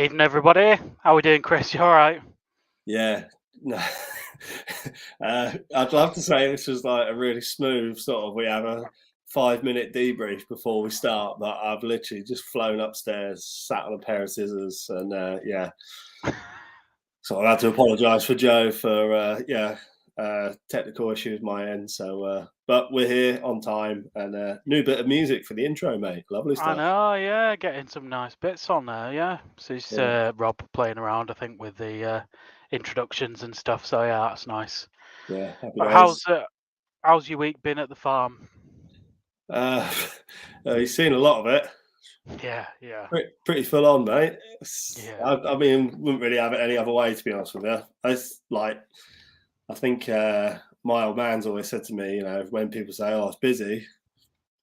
Evening, everybody. How we doing, Chris? You all right? Yeah, no. I'd love to say this was like a really smooth sort of. We have a 5 minute debrief before we start, but I've literally just flown upstairs, sat on a pair of scissors, and yeah. So I had to apologise for Joe for technical issues my end. So, but we're here on time, and new bit of music for the intro, mate. Lovely I stuff. know, yeah, getting some nice bits on there, yeah. So it's Yeah, Rob playing around, I think, with the introductions and stuff. So yeah, that's nice. yeah. Happy But days. how's your week been at the farm? Uh, you've seen a lot of it. Yeah, yeah, Pretty full on, mate. yeah. I mean, wouldn't really have it any other way, to be honest with you. I think my old man's always said to me, when people say, "Oh, it's busy,"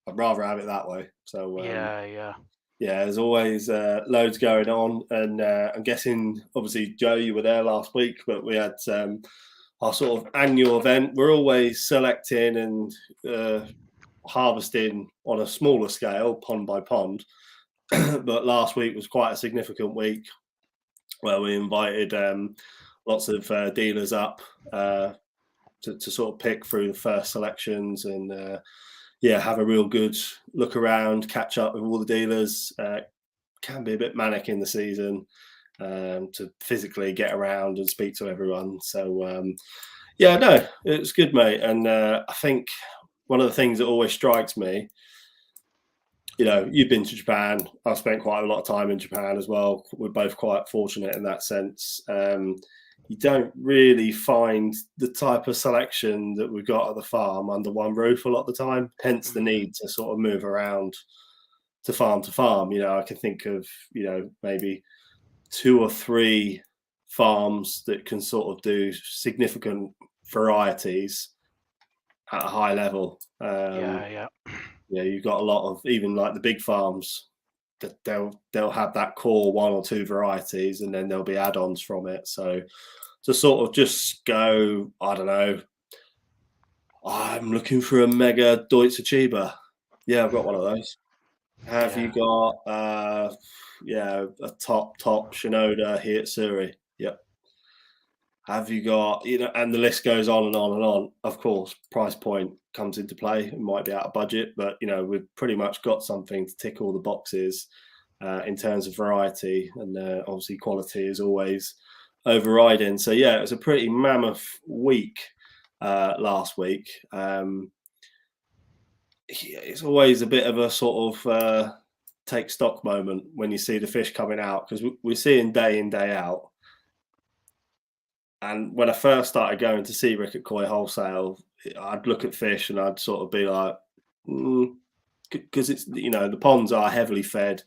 I'd rather have it that way. So Yeah, yeah. yeah, there's always loads going on, and I'm guessing, obviously, Joe, you were there last week, but we had our sort of annual event. We're always selecting and harvesting on a smaller scale, pond by pond. But last week was quite a significant week where we invited lots of dealers up to sort of pick through the first selections and yeah, have a real good look around, catch up with all the dealers. Can be a bit manic in the season to physically get around and speak to everyone. So yeah, no, it's good, mate. And I think one of the things that always strikes me, you've been to Japan. I've spent quite a lot of time in Japan as well. We're both quite fortunate in that sense. You don't really find the type of selection that we've got at the farm under one roof a lot of the time, hence the need to sort of move around to farm to farm. I can think of, maybe 2 or 3 farms that can sort of do significant varieties at a high level. Yeah, yeah. Yeah, you've got a lot of, even like the big farms, that they'll have that core 1 or 2 varieties, and then there'll be add-ons from it. So to sort of just go, I don't know, I'm looking for a mega Doitsu Ochiba. Yeah, I've got one of those. Have you Yeah. got yeah, a top Shinoda Utsuri? Yep. Have you got, and the list goes on and on and on. Of course, price point comes into play. It might be out of budget, but we've pretty much got something to tick all the boxes in terms of variety, and obviously quality is always overriding. So yeah, it was a pretty mammoth week last week. It's always a bit of a sort of take stock moment when you see the fish coming out, because we're seeing day in, day out. And when I first started going to see Rick at Koi Wholesale, I'd look at fish and I'd sort of be like, because it's, the ponds are heavily fed,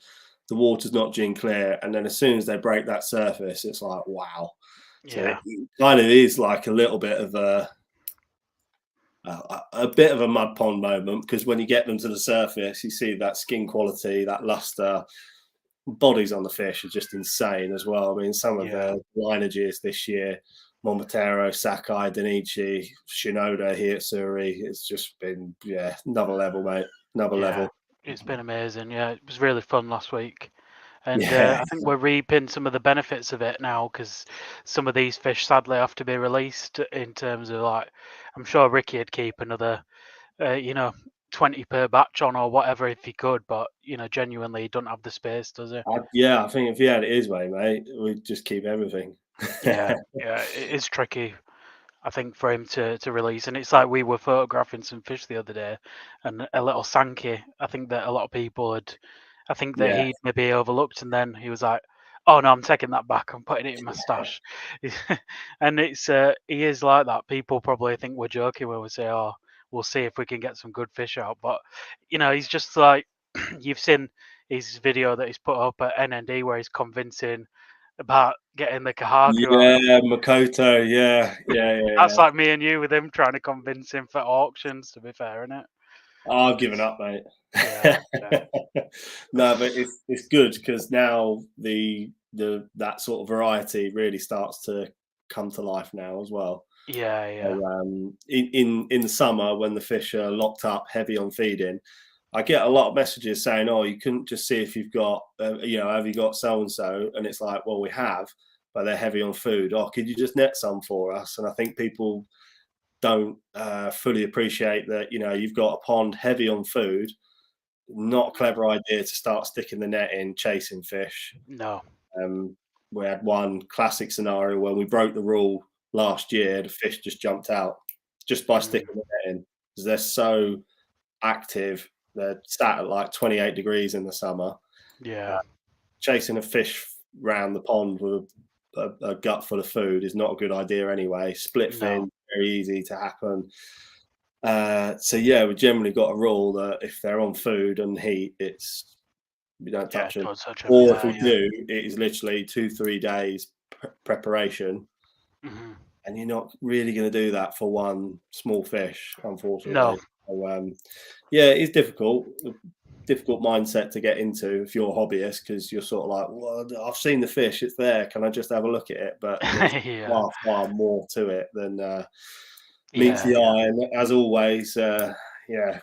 the water's not gin clear, and then as soon as they break that surface, it's like, wow. So it Yeah. kind of is like a little bit of a bit of a mud pond moment, because when you get them to the surface, you see that skin quality, that luster. Bodies on the fish are just insane as well. I mean, some of Yeah. the lineages this year, Momotaro, Sakai, Denichi, Shinoda, Utsuri, it's just been, another level, mate. Another Yeah. level. It's been amazing. Yeah, it was really fun last week. And Yeah. I think we're reaping some of the benefits of it now, because some of these fish sadly have to be released in terms of, like, I'm sure Ricky would keep another, 20 per batch on or whatever if he could, but, genuinely he don't have the space, does he? Yeah, I think if he had it his way, mate, we'd just keep everything. Yeah, yeah, it is tricky, I think, for him to release. And it's like we were photographing some fish the other day, and a little Sankey, I think that a lot of people I think that Yeah. he'd maybe overlooked, and then he was like, "Oh no, I'm taking that back. I'm putting it in my stash." And he is like that. People probably think we're joking when we say, "Oh, we'll see if we can get some good fish out," but he's just like you've seen his video that he's put up at NND where he's convincing about getting the Kahaku out. Yeah, Makoto. Yeah. That's like me and you with him trying to convince him for auctions. To be fair, isn't it? I've given up, mate. Yeah, yeah, No, but it's good, because now that sort of variety really starts to come to life now as well. yeah, yeah. So, in the summer, when the fish are locked up heavy on feeding, I get a lot of messages saying, "Oh, you couldn't just see if you've got, have you got so and so?" And it's like, well, we have, but they're heavy on food. Oh, could you just net some for us? And I think people don't fully appreciate that. You've got a pond heavy on food. Not a clever idea to start sticking the net in chasing fish. No. We had one classic scenario when we broke the rule last year. The fish just jumped out just by sticking the net in because they're so active. They're sat at like 28 degrees in the summer. Yeah. Chasing a fish round the pond with a gut full of food is not a good idea anyway. Split fin, very easy to happen. So yeah, we generally got a rule that if they're on food and heat, we don't touch them. Or if we do, it is literally 2-3 days preparation. And you're not really going to do that for one small fish, unfortunately. No. So, it's difficult mindset to get into if you're a hobbyist, because you're sort of like, well, I've seen the fish, it's there. Can I just have a look at it? But there's far more to it than meets the eye. And as always,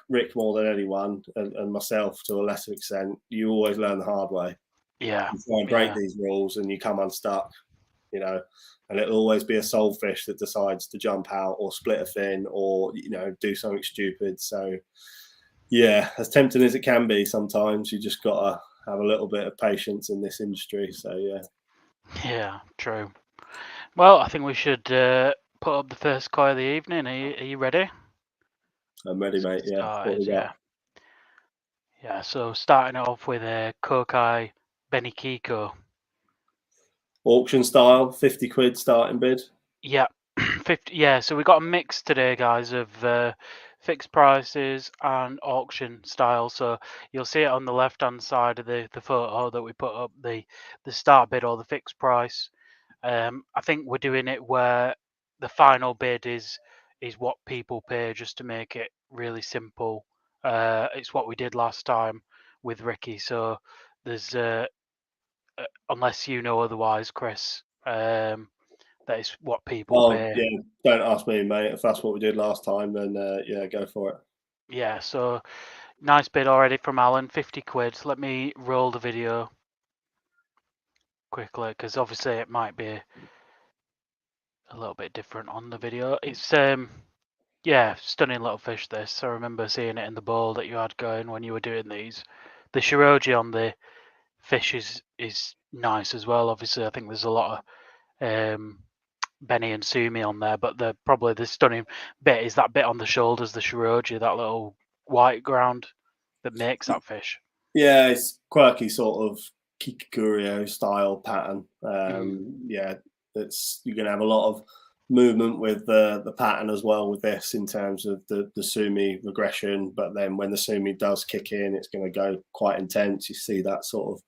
Rick more than anyone, and myself to a lesser extent, you always learn the hard way. Yeah. You try and break these rules and you come unstuck, and it'll always be a soul fish that decides to jump out or split a fin or, do something stupid. So, yeah, as tempting as it can be, sometimes you just got to have a little bit of patience in this industry. So, yeah. Yeah, true. Well, I think we should put up the first koi of the evening. Are you ready? I'm ready, mate. Yeah. Yeah, so starting off with a Kage Benny Kiko. Auction style, 50 quid starting bid. Yeah, 50. Yeah, so we got a mix today, guys, of fixed prices and auction style. So you'll see it on the left-hand side of the photo that we put up, the start bid or the fixed price. I think we're doing it where the final bid is what people pay, just to make it really simple. It's what we did last time with Ricky. So there's unless you know otherwise, Chris, that is what people pay. Yeah, don't ask me, mate. If that's what we did last time, then go for it. Yeah, so nice bid already from Alan, 50 quid. Let me roll the video quickly, because obviously it might be a little bit different on the video. It's stunning little fish, this. I remember seeing it in the bowl that you had going when you were doing these. The shiroji on the fish is nice as well. Obviously, I think there's a lot of Benny and Sumi on there, but probably the stunning bit is that bit on the shoulders, the shiroji, that little white ground that makes that fish. Yeah, it's quirky sort of Kikurio style pattern. You're going to have a lot of movement with the pattern as well with this, in terms of the Sumi regression. But then when the Sumi does kick in, it's going to go quite intense. You see that sort of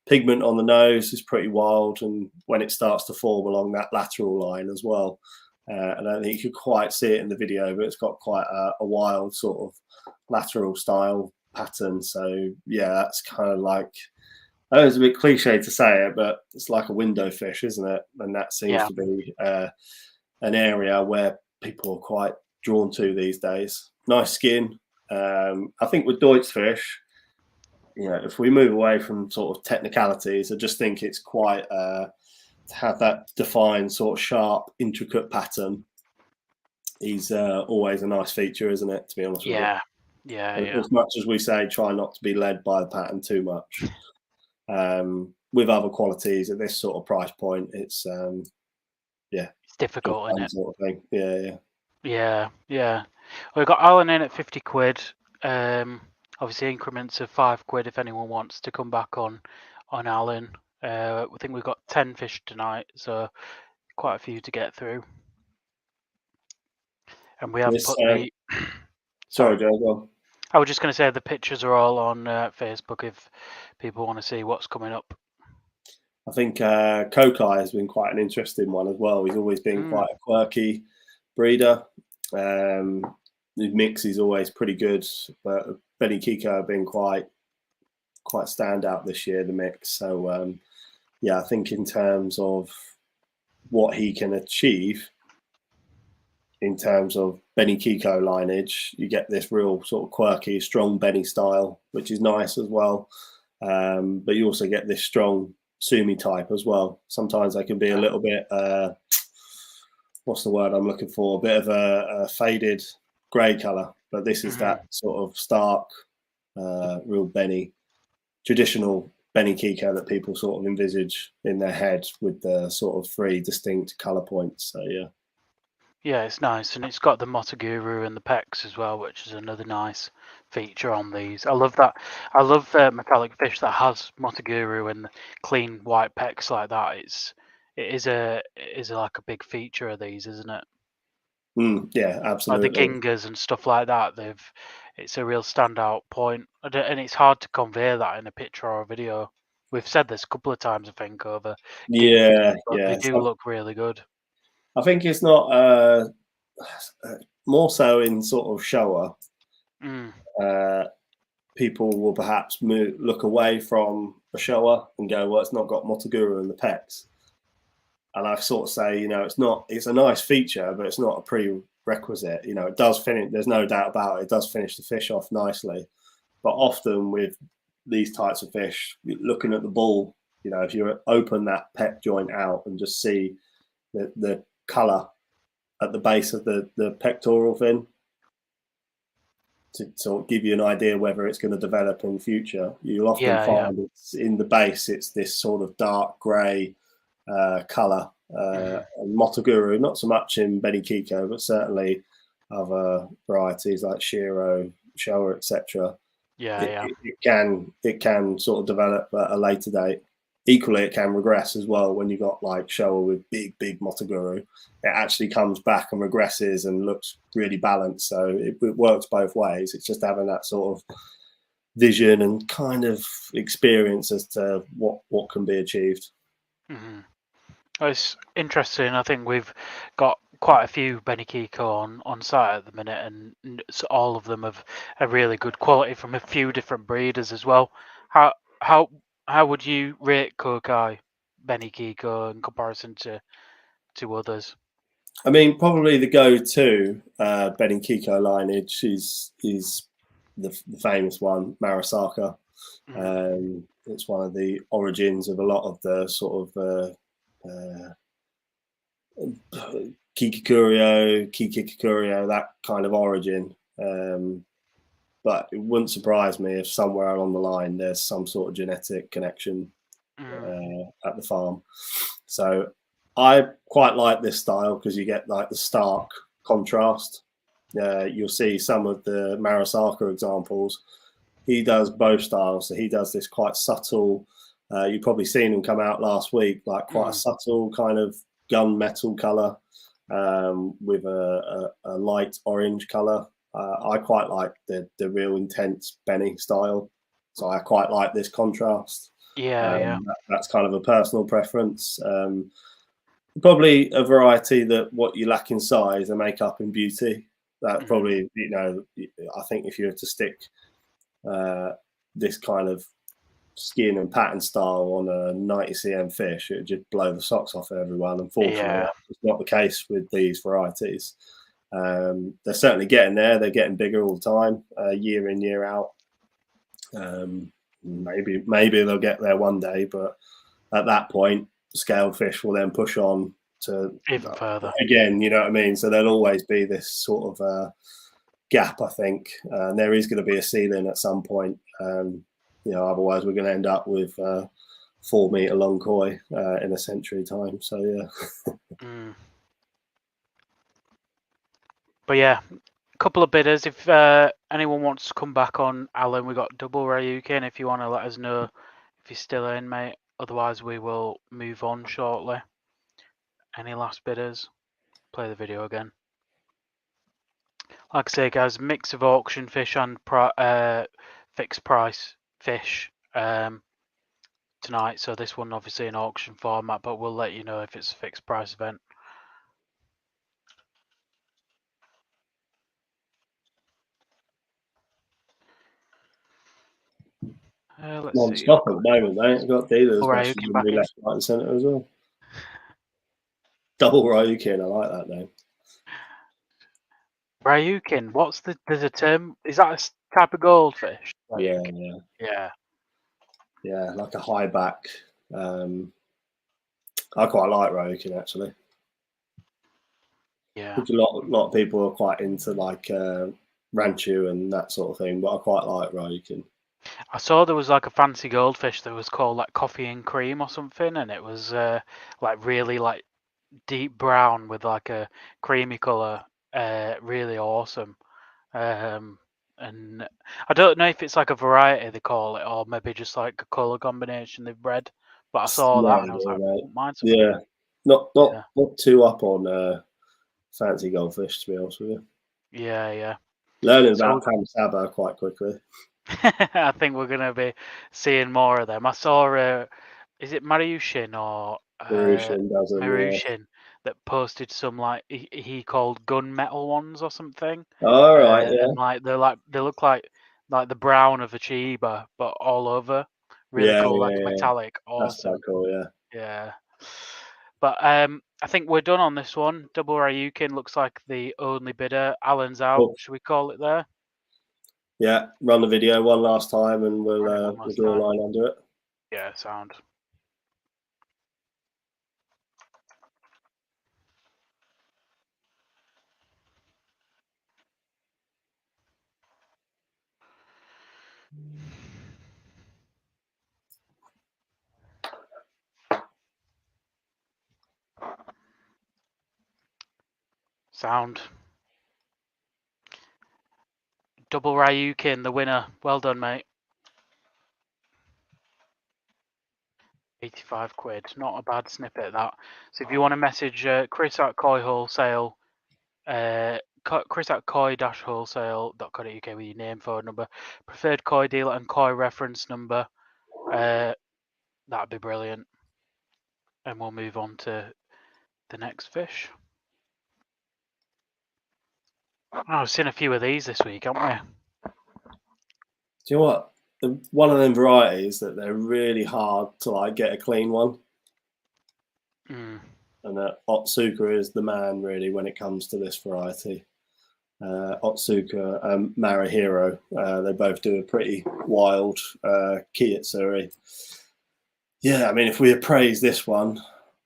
pigment on the nose is pretty wild, and when it starts to form along that lateral line as well. I don't think you could quite see it in the video, but it's got quite a wild sort of lateral style pattern. So yeah, that's kind of like, I know it's a bit cliche to say it, but it's like a window fish, isn't it? And that seems to be an area where people are quite drawn to these days. Nice skin. I think with Doitsu fish, if we move away from sort of technicalities, I just think it's quite to have that defined sort of sharp, intricate pattern. He's always a nice feature, isn't it? To be honest with you. Yeah. As much as we say, try not to be led by the pattern too much. With other qualities at this sort of price point, it's it's difficult, isn't it? Sort of thing. Yeah. We've got Alan in at 50 quid. Obviously increments of 5 quid if anyone wants to come back on Alan. I think we've got 10 fish tonight, so quite a few to get through. And we have put the sorry, Joe, go on. I was just going to say the pictures are all on Facebook if people want to see what's coming up. I think Kokai has been quite an interesting one as well. He's always been quite a quirky breeder. The mix is always pretty good, but Benny Kiko have been quite standout this year, the mix. So I think in terms of what he can achieve in terms of Benny Kiko lineage. You get this real sort of quirky, strong Benny style, which is nice as well. But you also get this strong Sumi type as well. Sometimes they can be a little bit, what's the word I'm looking for? A bit of a faded grey colour. But this is that sort of stark, real Benny, traditional Benny Kiko that people sort of envisage in their head with the sort of 3 distinct colour points. So yeah. Yeah, it's nice, and it's got the Motoguru and the pecs as well, which is another nice feature on these. I love that. I love metallic fish that has Motoguru and clean white pecs like that. It is like a big feature of these, isn't it? Yeah, absolutely. Like the Gingas and stuff like that. It's a real standout point, and it's hard to convey that in a picture or a video. We've said this a couple of times, I think, over. Yeah, but yeah. they do look really good. I think it's not more so in sort of Showa. People will perhaps look away from a Showa and go, well, it's not got Motoguru in the pecs. And I sort of say, it's a nice feature, but it's not a prerequisite. It does finish. There's no doubt about it. It does finish the fish off nicely. But often with these types of fish, looking at the ball, if you open that pec joint out and just see the colour at the base of the pectoral fin to sort of give you an idea whether it's going to develop in the future, you'll often find it's in the base, it's this sort of dark grey colour. And Motoguru, not so much in Benny Kiko, but certainly other varieties like Shiro, Showa, etc. It can sort of develop at a later date. Equally, it can regress as well when you got like Showa with big Motoguru. It actually comes back and regresses and looks really balanced. So it works both ways. It's just having that sort of vision and kind of experience as to what can be achieved. It's interesting. I think we've got quite a few Benny Kiko on site at the minute, and all of them have a really good quality from a few different breeders as well. How would you rate Kokai Benny Kiko in comparison to others? I mean, probably the go-to Benny Kiko lineage is the famous one, Marasaka. It's one of the origins of a lot of the sort of Kikikurio, that kind of origin. But it wouldn't surprise me if somewhere along the line there's some sort of genetic connection at the farm. So I quite like this style because you get like the stark contrast. You'll see some of the Marasaka examples. He does both styles. So he does this quite subtle, you've probably seen him come out last week, like quite a subtle kind of gunmetal colour with a light orange colour. I quite like the real intense Benny style. So I quite like this contrast. That's kind of a personal preference. Probably a variety that what you lack in size, they make up in beauty. That probably, I think if you were to stick this kind of skin and pattern style on a 90 cm fish, it would just blow the socks off everyone. Unfortunately, it's not the case with these varieties. They're certainly getting there. They're getting bigger all the time, year in, year out. Maybe they'll get there one day, but at that point, scaled fish will then push on to even further again. You know what I mean? So there'll always be this sort of gap, I think. There is going to be a ceiling at some point. Otherwise we're going to end up with 4 meter long koi in a century time. So yeah. But yeah, a couple of bidders. If anyone wants to come back on, Alan, we got double Ryukin. If you want to let us know if you're still in, mate. Otherwise, we will move on shortly. Any last bidders? Play the video again. Like I say, guys, mix of auction fish and fixed price fish tonight. So this one obviously in auction format, but we'll let you know if it's a fixed price event. Let's see. Stop at the moment, mate. I've got dealers messaging me left, right, and centre as well. Double Ryukin, I like that name. Ryukin. There's a term. Is that a type of goldfish? Yeah, Ryukin. Yeah. like a high back. I quite like Ryukin actually. Yeah. I think a lot of people are quite into like Ranchu and that sort of thing, but I quite like Ryukin. I saw there was like a fancy goldfish that was called like coffee and cream or something, and it was like really like deep brown with like a creamy color. Really awesome. And I don't know if it's like a variety they call it, or maybe just like a color combination they've bred. But I saw that and I was like, Right. mine's some of Yeah, them. not too up on fancy goldfish, to be honest with you. Yeah. Learning about Kamsaba quite quickly. I think we're gonna be seeing more of them. I saw is it Maryushin or Marushin does them, yeah. Marushin that posted some like he called gunmetal ones or something. All right, yeah. And like they look like the brown of a Chiba, but all over. Really Yeah, cool, like yeah. metallic. That's quite Awesome. cool, yeah. Yeah. But I think we're done on this one. Double Ryukin looks like the only bidder. Alan's out. Cool. Should we call it there? Yeah, run the video one last time and we'll draw a line under it. Yeah, sound. Sound. Double Ryukin, the winner. Well done, mate. 85 quid. Not a bad snippet, that. So if you want to message Chris at Koi Wholesale, Chris at koi-wholesale.co.uk with your name, phone number, preferred Koi dealer and Koi reference number, that'd be brilliant. And we'll move on to the next fish. Oh, I've seen a few of these this week, haven't we? Do you know what? One of them varieties that they're really hard to like get a clean one. Mm. And Otsuka is the man really when it comes to this variety. Otsuka and Marihiro, they both do a pretty wild Kiyutsuri. Yeah, I mean, if we appraise this one,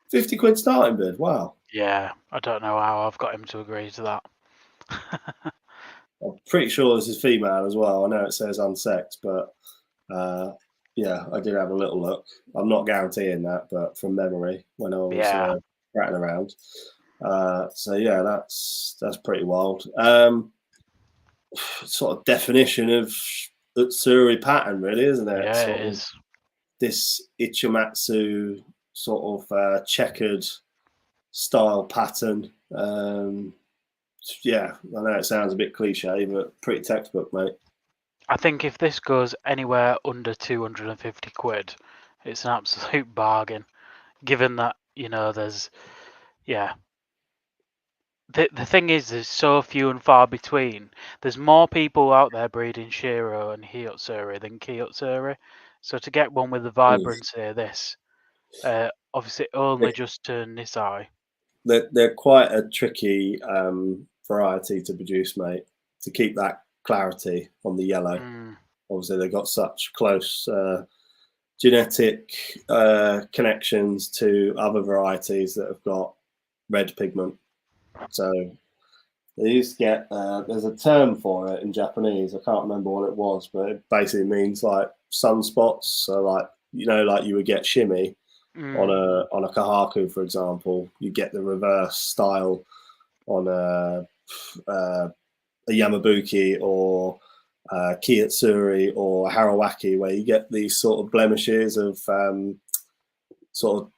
50 quid starting bid. Wow. Yeah, I don't know how I've got him to agree to that. I'm pretty sure this is female as well. I know it says unsexed, but yeah, I did have a little look. I'm not guaranteeing that, but from memory, when I was ratting around. So yeah, that's pretty wild. Sort of definition of Utsuri pattern, really, isn't it? Yeah, sort it of is. This Ichimatsu sort of checkered style pattern. Yeah, I know it sounds a bit cliche, but pretty textbook, mate. I think if this goes anywhere under 250 quid, it's an absolute bargain. Given that, there's, The thing is, there's so few and far between. There's more people out there breeding Shiro and Hiyutsuri than Kiyutsuri. So to get one with the vibrancy of this, obviously only just turned this eye. They're quite a tricky variety to produce, mate. To keep that clarity on the yellow. Obviously, they've got such close genetic connections to other varieties that have got red pigment. So they used to get there's a term for it in Japanese. I can't remember what it was, but it basically means like sunspots. So like like you would get shimmy on a kahaku, for example. You get the reverse style on a Yamabuki or Kiyutsuri or Harawaki, where you get these sort of blemishes of sort of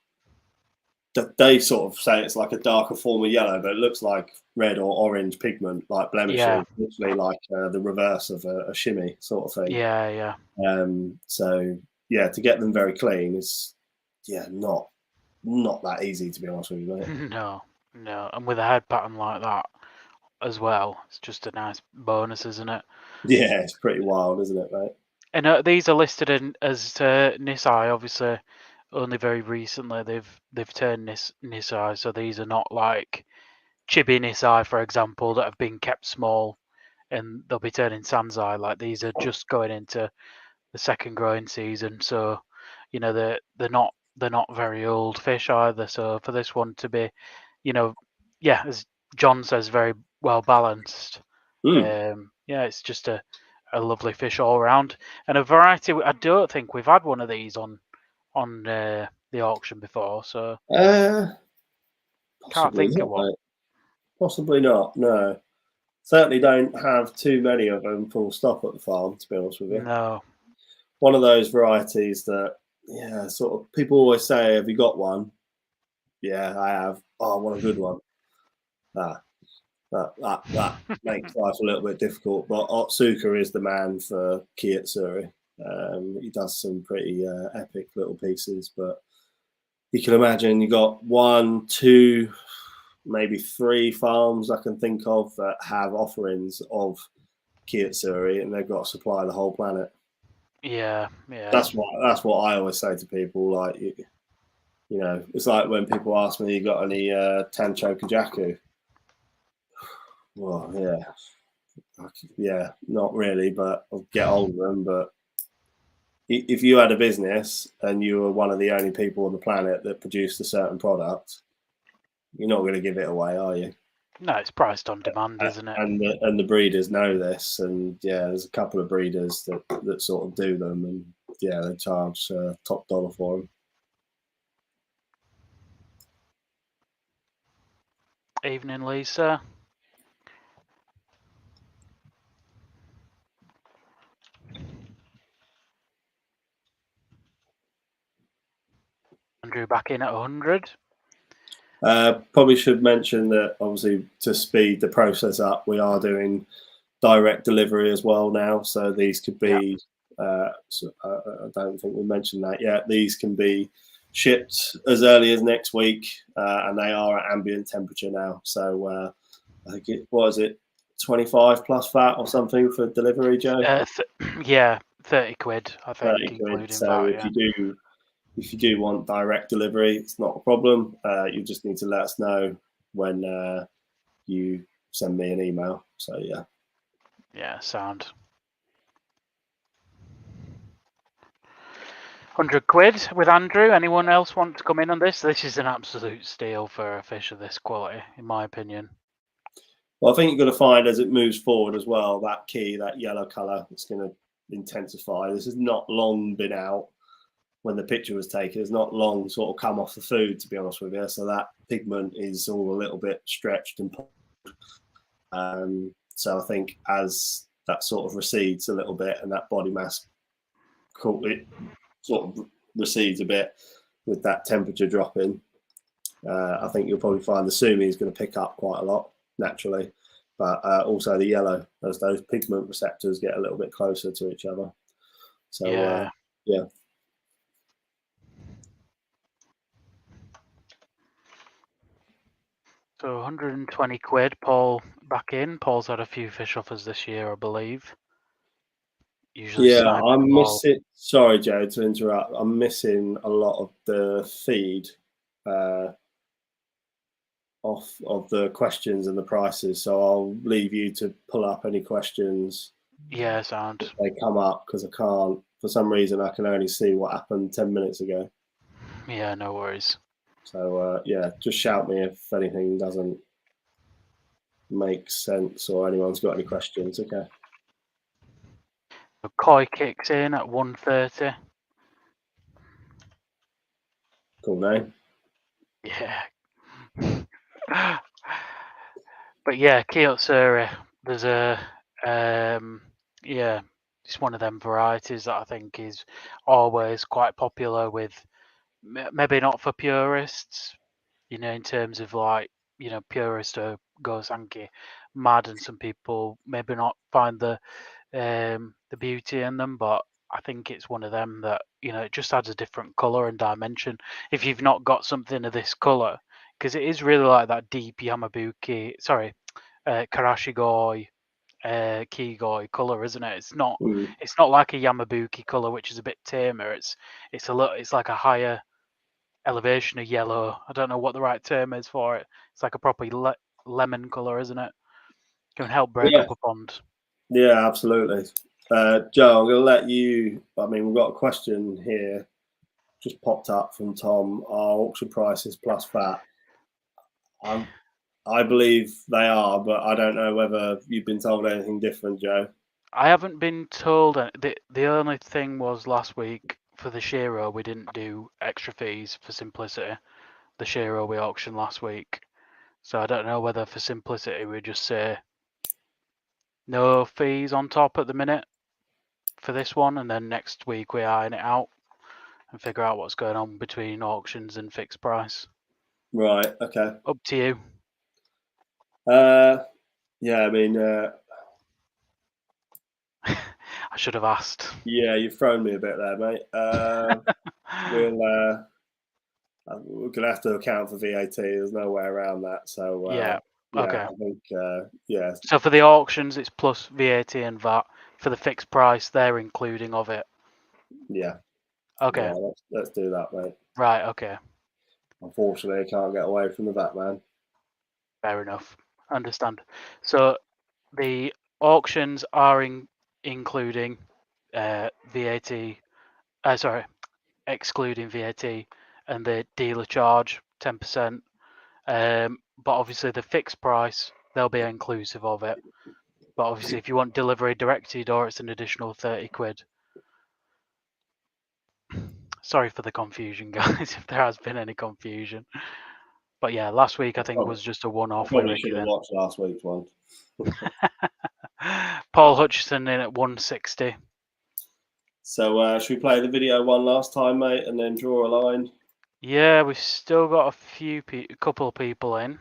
they sort of say it's like a darker form of yellow, but it looks like red or orange pigment, like blemishes, literally like the reverse of a shimmy sort of thing. Yeah. So yeah, to get them very clean is not that easy, to be honest with you, mate. No, and with a head pattern like that as well, it's just a nice bonus, isn't it? Yeah, it's pretty wild, isn't it, mate? And these are listed as Nisai, obviously. Only very recently they've turned Nisai, so these are not like Chibi Nisai, for example, that have been kept small, and they'll be turning Sansai. Like these are just going into the second growing season, so they're not very old fish either. So for this one to be, as John says, very well balanced. It's just a lovely fish all around, and a variety. I don't think we've had one of these on the auction before, so can't think of one. Mate. Possibly not. No, certainly don't have too many of them full stop at the farm. To be honest with you, No. One of those varieties that sort of people always say, "Have you got one?" Yeah, I have. Oh, I want a good one. That makes life a little bit difficult. But Otsuka is the man for Kiyutsuri. He does some pretty epic little pieces, but you can imagine you got 1, 2, maybe 3 farms I can think of that have offerings of Kiyutsuri, and they've got to supply the whole planet. Yeah. That's what I always say to people. Like, it's like when people ask me, "You got any Tancho Kajaku?" Well, not really, but I'll get hold of them. But if you had a business and you were one of the only people on the planet that produced a certain product, you're not going to give it away, are you? No, it's priced on demand, isn't it? And the breeders know this, and there's a couple of breeders that sort of do them, and they charge top dollar for them. Evening, Lisa. Andrew back in at 100. Probably should mention that obviously to speed the process up, we are doing direct delivery as well now. So these could be, I don't think we mentioned that yet. These can be shipped as early as next week, and they are at ambient temperature now. So I think what is it, 25 plus VAT or something for delivery, Joe? 30 quid, I think, 30 including quid. So VAT, if you do want direct delivery, it's not a problem. You just need to let us know when you send me an email. So sound. 100 quid with Andrew. Anyone else want to come in on this? This is an absolute steal for a fish of this quality, in my opinion. Well, I think you're going to find as it moves forward as well, that yellow colour, it's going to intensify. This has not long been out when the picture was taken. It's not long sort of come off the food, to be honest with you. So that pigment is all a little bit stretched and pulled. So I think as that sort of recedes a little bit and that body mass it sort of recedes a bit with that temperature dropping, I think you'll probably find the sumi is going to pick up quite a lot naturally, but also the yellow, as those pigment receptors get a little bit closer to each other. So yeah. So 120 quid, Paul back in. Paul's had a few fish offers this year, I believe. Usually I'm missing. Sorry, Joe, to interrupt. I'm missing a lot of the feed off of the questions and the prices. So I'll leave you to pull up any questions. Yeah, sound. If they come up, because I can't. For some reason, I can only see what happened 10 minutes ago. Yeah, no worries. So just shout me if anything doesn't make sense or anyone's got any questions. Okay. Koi kicks in at 130. Cool name. Yeah. But yeah, Kiyutsuri, there's it's one of them varieties that I think is always quite popular with, maybe not for purists, in terms of purist or Gosanki mad, and some people maybe not find the beauty in them, but I think it's one of them that, it just adds a different colour and dimension. If you've not got something of this colour, because it is really like that deep Karashi Goi, Kigoi colour, isn't it? It's not like a Yamabuki colour, which is a bit tamer. It's like a higher elevation of yellow. I don't know what the right term is for it. It's like a proper lemon colour, isn't it? Can help break up a pond. Yeah, absolutely. Joe, I'm going to let you. I mean, we've got a question here just popped up from Tom. Are auction prices plus VAT? I believe they are, but I don't know whether you've been told anything different, Joe. I haven't been told. The only thing was last week for the Shiro, we didn't do extra fees for simplicity. The Shiro we auctioned last week. So I don't know whether for simplicity we just say no fees on top at the minute for this one, and then next week we iron it out and figure out what's going on between auctions and fixed price. Right. Okay. Up to you. Yeah, I mean, I should have asked. Yeah, you've thrown me a bit there, mate. We're gonna have to account for VAT. There's no way around that. So yeah. Okay. I think yeah. So for the auctions, it's plus VAT and VAT. For the fixed price, they're including of it. Yeah. Okay. Yeah, let's do that, mate. Right. Okay. Unfortunately, I can't get away from the VAT, man. Fair enough. Understand. So the auctions are including VAT. Sorry, excluding VAT and the dealer charge 10%. But obviously the fixed price, they'll be inclusive of it. But obviously if you want delivery direct to your door, it's an additional 30 quid. Sorry for the confusion, guys, if there has been any confusion. But yeah, last week I think was just a one-off. Probably should have watched last week's one. Paul Hutchison in at 160. So should we play the video one last time, mate, and then draw a line? Yeah, we've still got a couple of people in.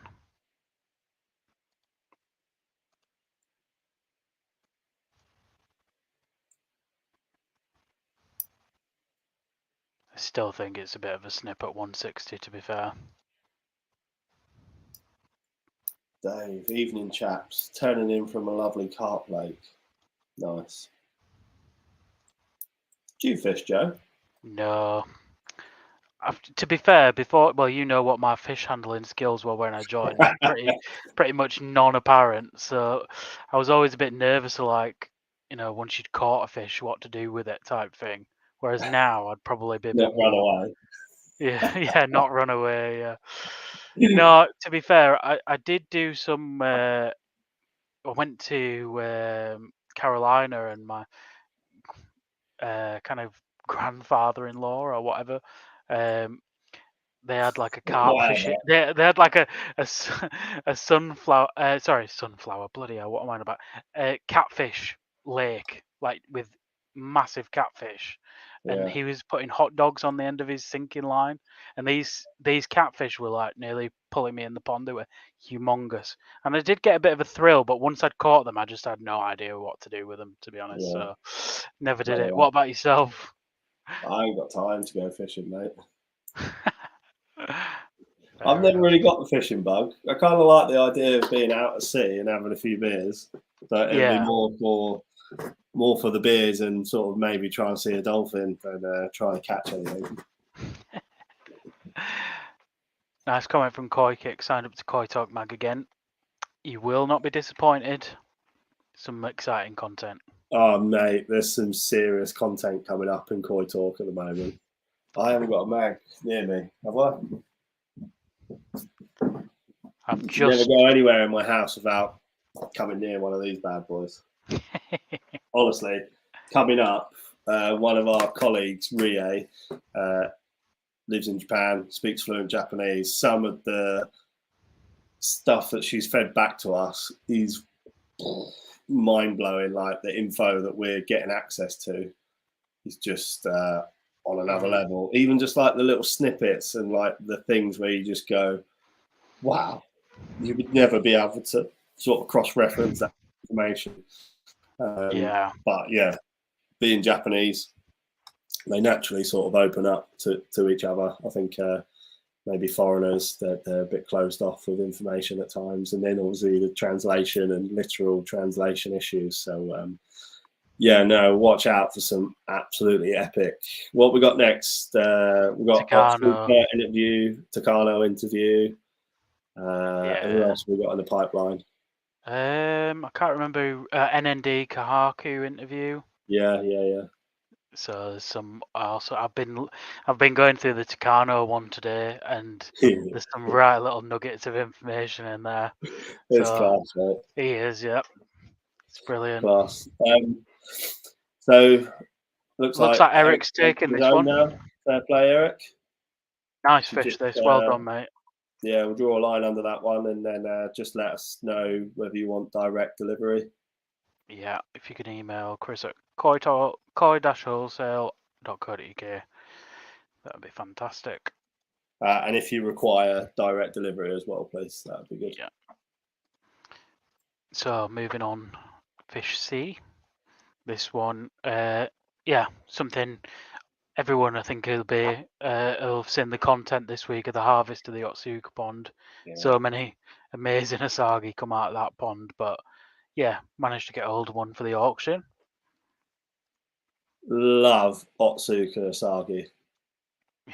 I still think it's a bit of a snip at 160, to be fair. Dave, evening chaps, turning in from a lovely carp lake. Nice. Do you fish, Joe? No. To be fair, you know what my fish handling skills were when I joined. pretty much non-apparent. So I was always a bit nervous, like, once you'd caught a fish, what to do with it type thing. Whereas now I'd probably be a bit more. Run away. Yeah, not run away. Yeah. No, to be fair, I did do some. I went to Carolina, and my kind of grandfather-in-law or whatever. They had like a carp fishing. They had like a sunflower. Sunflower. Bloody hell! What am I on about? Catfish lake, like with massive catfish. And he was putting hot dogs on the end of his sinking line, and these catfish were like nearly pulling me in the pond. They were humongous, and I did get a bit of a thrill. But once I'd caught them, I just had no idea what to do with them, to be honest. So never did it. What about yourself? I ain't got time to go fishing, mate. I've never really got the fishing bug. I kind of like the idea of being out at sea and having a few beers, but it'd be more for the beers and sort of maybe try and see a dolphin than try and catch anything. Nice comment from Koi Kick. Signed up to Koi Talk Mag again. You will not be disappointed. Some exciting content. Oh, mate, there's some serious content coming up in Koi Talk at the moment. I haven't got a mag near me, have I? I've just never go anywhere in my house without coming near one of these bad boys. Honestly, coming up, one of our colleagues, Rie, lives in Japan, speaks fluent Japanese. Some of the stuff that she's fed back to us is mind-blowing. Like the info that we're getting access to is just on another level. Even just like the little snippets and like the things where you just go, wow, you would never be able to sort of cross-reference that information. But yeah, being Japanese, they naturally sort of open up to each other. I think maybe foreigners, they're a bit closed off with information at times. And then obviously the translation and literal translation issues. So watch out for some absolutely epic. What we got next? We got Takano interview. Who else have we got in the pipeline? I can't remember NND Kahaku interview. Yeah. So there's some. Also, I've been going through the Takano one today, and there's some right little nuggets of information in there. It's So class, right? he is, yeah. It's brilliant. Class. So looks Looks like like Eric's taking this one. now. Fair play, Eric. Nice Should fish, just, this. Well done, mate. Yeah, we'll draw a line under that one, and then just let us know whether you want direct delivery. Yeah, if you can email Chris at koi-wholesale.co.uk, that would be fantastic. And if you require direct delivery as well, please, that would be good. Yeah. So moving on, fish C. This one, yeah, something everyone I think will have seen the content this week of the harvest of the Otsuka pond. Yeah. So many amazing Asagi come out of that pond, but yeah, managed to get a hold of one for the auction. Love Otsuka Asagi.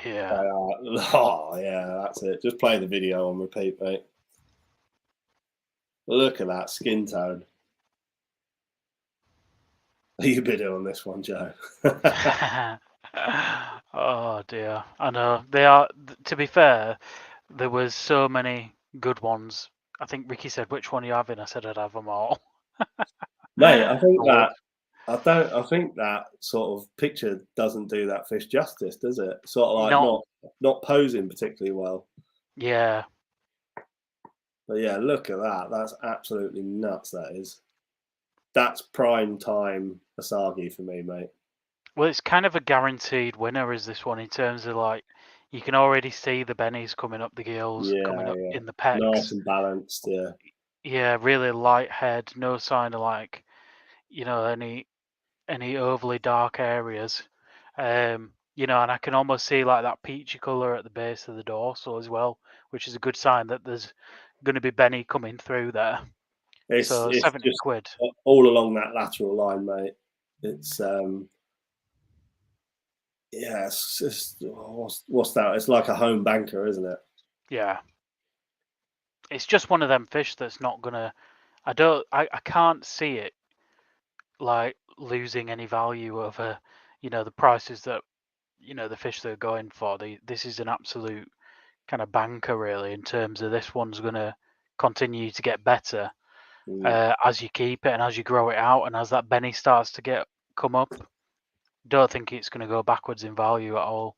Yeah. Oh yeah, that's it. Just play the video on repeat, mate. Look at that skin tone. Are you bidding on this one, Joe? Oh dear, I know they are. To be fair, there was so many good ones. I think Ricky said, "Which one are you having?" I said, "I'd have them all." Mate, I think that sort of picture doesn't do that fish justice, does it? Sort of like not posing particularly well. Yeah. But yeah, look at that. That's absolutely nuts. That is. That's prime time Asagi for me, mate. Well, it's kind of a guaranteed winner, is this one, in terms of like you can already see the bennies coming up the gills, coming up in the pecs. Nice and balanced, yeah. Yeah, really light head, no sign of like, any overly dark areas. And I can almost see like that peachy colour at the base of the dorsal as well, which is a good sign that there's going to be benny coming through there. It's 70 just quid. all along that lateral line, mate. It's it's just what's that? It's like a home banker, isn't it? Yeah. It's just one of them fish that's not gonna. I can't see it like losing any value over, the prices that, the fish they're going for. This is an absolute kind of banker really in terms of this one's gonna continue to get better as you keep it and as you grow it out and as that benny starts to come up. Don't think it's gonna go backwards in value at all.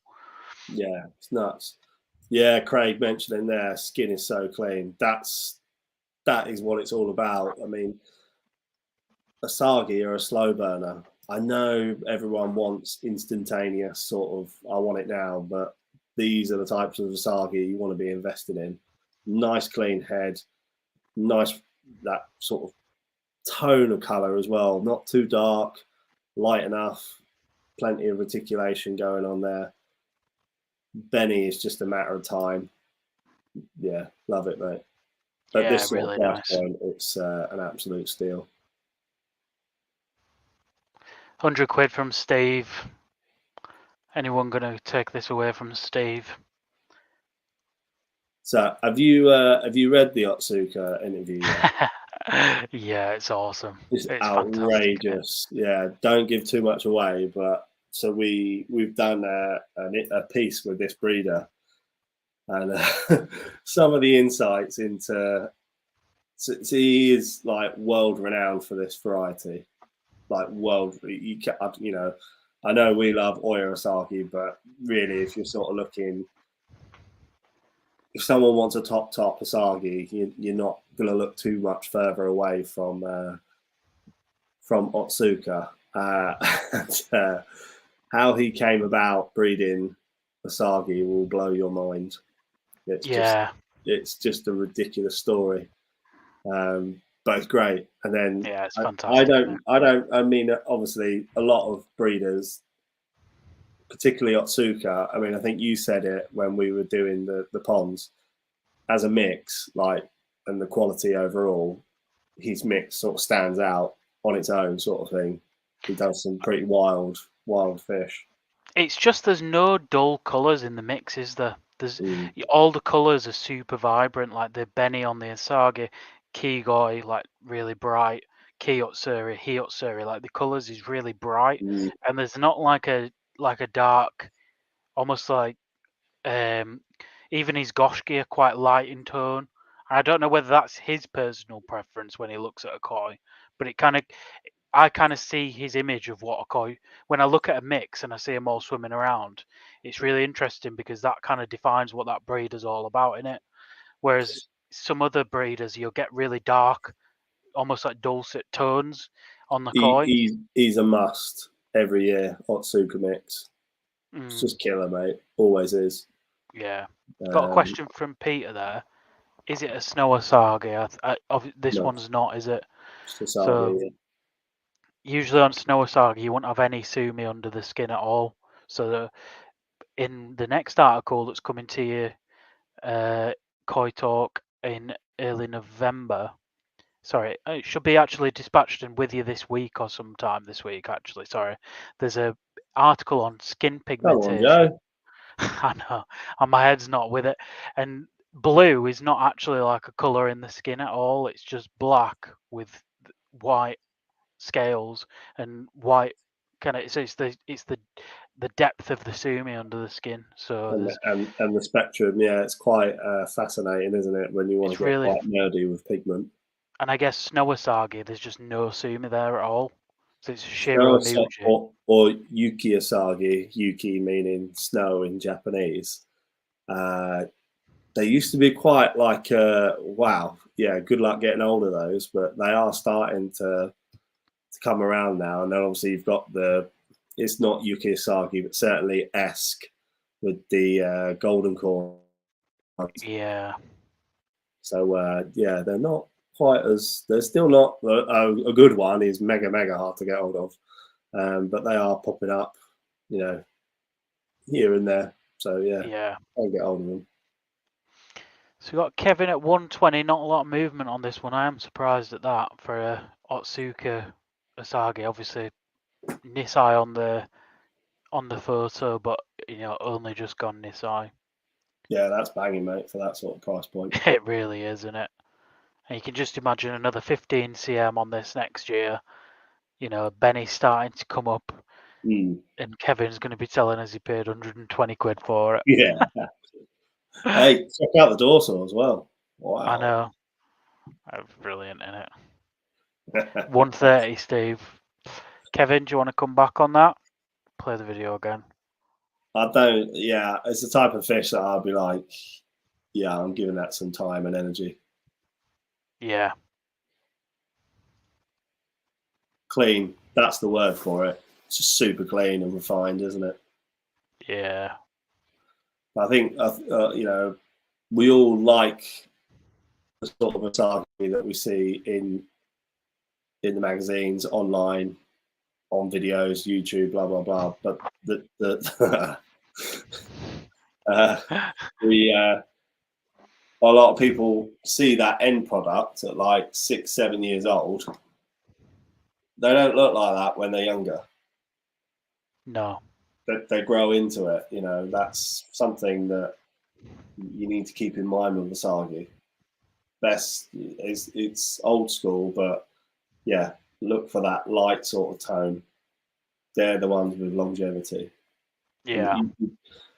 Yeah, it's nuts. Yeah, Craig mentioned in there, skin is so clean. That is what it's all about. I mean, Asagi are a slow burner. I know everyone wants instantaneous sort of, I want it now, but these are the types of Asagi you want to be invested in. Nice clean head, nice that sort of tone of color as well. Not too dark, light enough, plenty of reticulation going on there. Benny is just a matter of time. Yeah, love it, mate. At this sort really of price nice. point, it's an absolute steal. 100 quid from Steve. Anyone going to take this away from Steve? So, have you read the Otsuka interview yet? Yeah, it's awesome. It's Fantastic. outrageous. Yeah, don't give too much away, but so we've done a piece with this breeder, and some of the insights into. So he is like world renowned for this variety, like world. I know we love Oya Asagi, but really, if you're sort of looking. If someone wants a top Asagi, you're not going to look too much further away from Otsuka. And, how he came about breeding Asagi will blow your mind. It's just a ridiculous story, but it's great. And then it's fantastic. I mean, obviously, a lot of breeders, particularly Otsuka. I mean, I think you said it when we were doing the ponds. As a mix, and the quality overall, his mix sort of stands out on its own, sort of thing. He does some pretty wild fish. It's just there's no dull colours in the mix, is there? There's Mm. all the colours are super vibrant, like the Benny on the Asagi, Kigoi like really bright, Utsuri, like the colours is really bright, Mm. and there's not like a dark, almost like even his Goshki are quite light in tone. I don't know whether that's his personal preference when he looks at a koi, but I kind of see his image of what a koi. When I look at a mix and I see them all swimming around, it's really interesting because that kind of defines what that breeder's all about, innit? Whereas some other breeders, you'll get really dark, almost like dulcet tones on the koi. He's a must every year. Otsuka mix. It's just killer, mate. Always is. Yeah. Got a question from Peter there. Is it a snow Asagi? This No. one's not, is it? Just Asagi, So yeah. usually on snow Asagi, you won't have any sumi under the skin at all. So in the next article that's coming to you, Koi Talk in early November. Sorry, it should be actually dispatched and with you this week or sometime this week. Actually, sorry. There's a article on skin Come on, pigmentation. Joe. I know, and my head's not with it. And blue is not actually like a color in the skin at all. It's just black with white scales and white kind of. So it's the depth of the sumi under the skin. So And the spectrum, yeah, it's quite fascinating, isn't it? When you want to it's get really, quite nerdy with pigment. and I guess snow Asagi, there's just no sumi there at all. So it's Shiro Utsuri. Or Yuki Asagi, Yuki meaning snow in Japanese. They used to be quite like, wow, yeah, good luck getting hold of those, but they are starting to come around now. And then obviously you've got it's not Yuki Asagi, but certainly esque with the golden core. Yeah. So, yeah, they're not quite as, they're still not, a good one is mega hard to get hold of. But they are popping up, here and there. So, yeah, I'll get hold of them. So we got Kevin at 120. Not a lot of movement on this one. I am surprised at that for a Otsuka Asagi. Obviously, Nisai on the photo, but only just gone Nisai. Yeah, that's banging, mate, for that sort of price point. It really is, isn't it? And you can just imagine another 15 cm on this next year. Benny starting to come up, and Kevin's going to be telling us he paid 120 quid for it. Yeah. Hey, check out the dorsal as well. Wow. I know. That's brilliant, isn't it? 130, Steve. Kevin, do you want to come back on that? Play the video again. I don't. Yeah, it's the type of fish that I'll be like, yeah, I'm giving that some time and energy. Yeah. Clean. That's the word for it. It's just super clean and refined, isn't it? Yeah. I think we all like the sort of Asagi that we see in the magazines, online, on videos, YouTube, blah blah blah. But a lot of people see that end product at like 6, 7 years old. They don't look like that when they're younger. No. They grow into it. That's something that you need to keep in mind with Asagi. It's old school, but yeah, look for that light sort of tone. They're the ones with longevity. Yeah.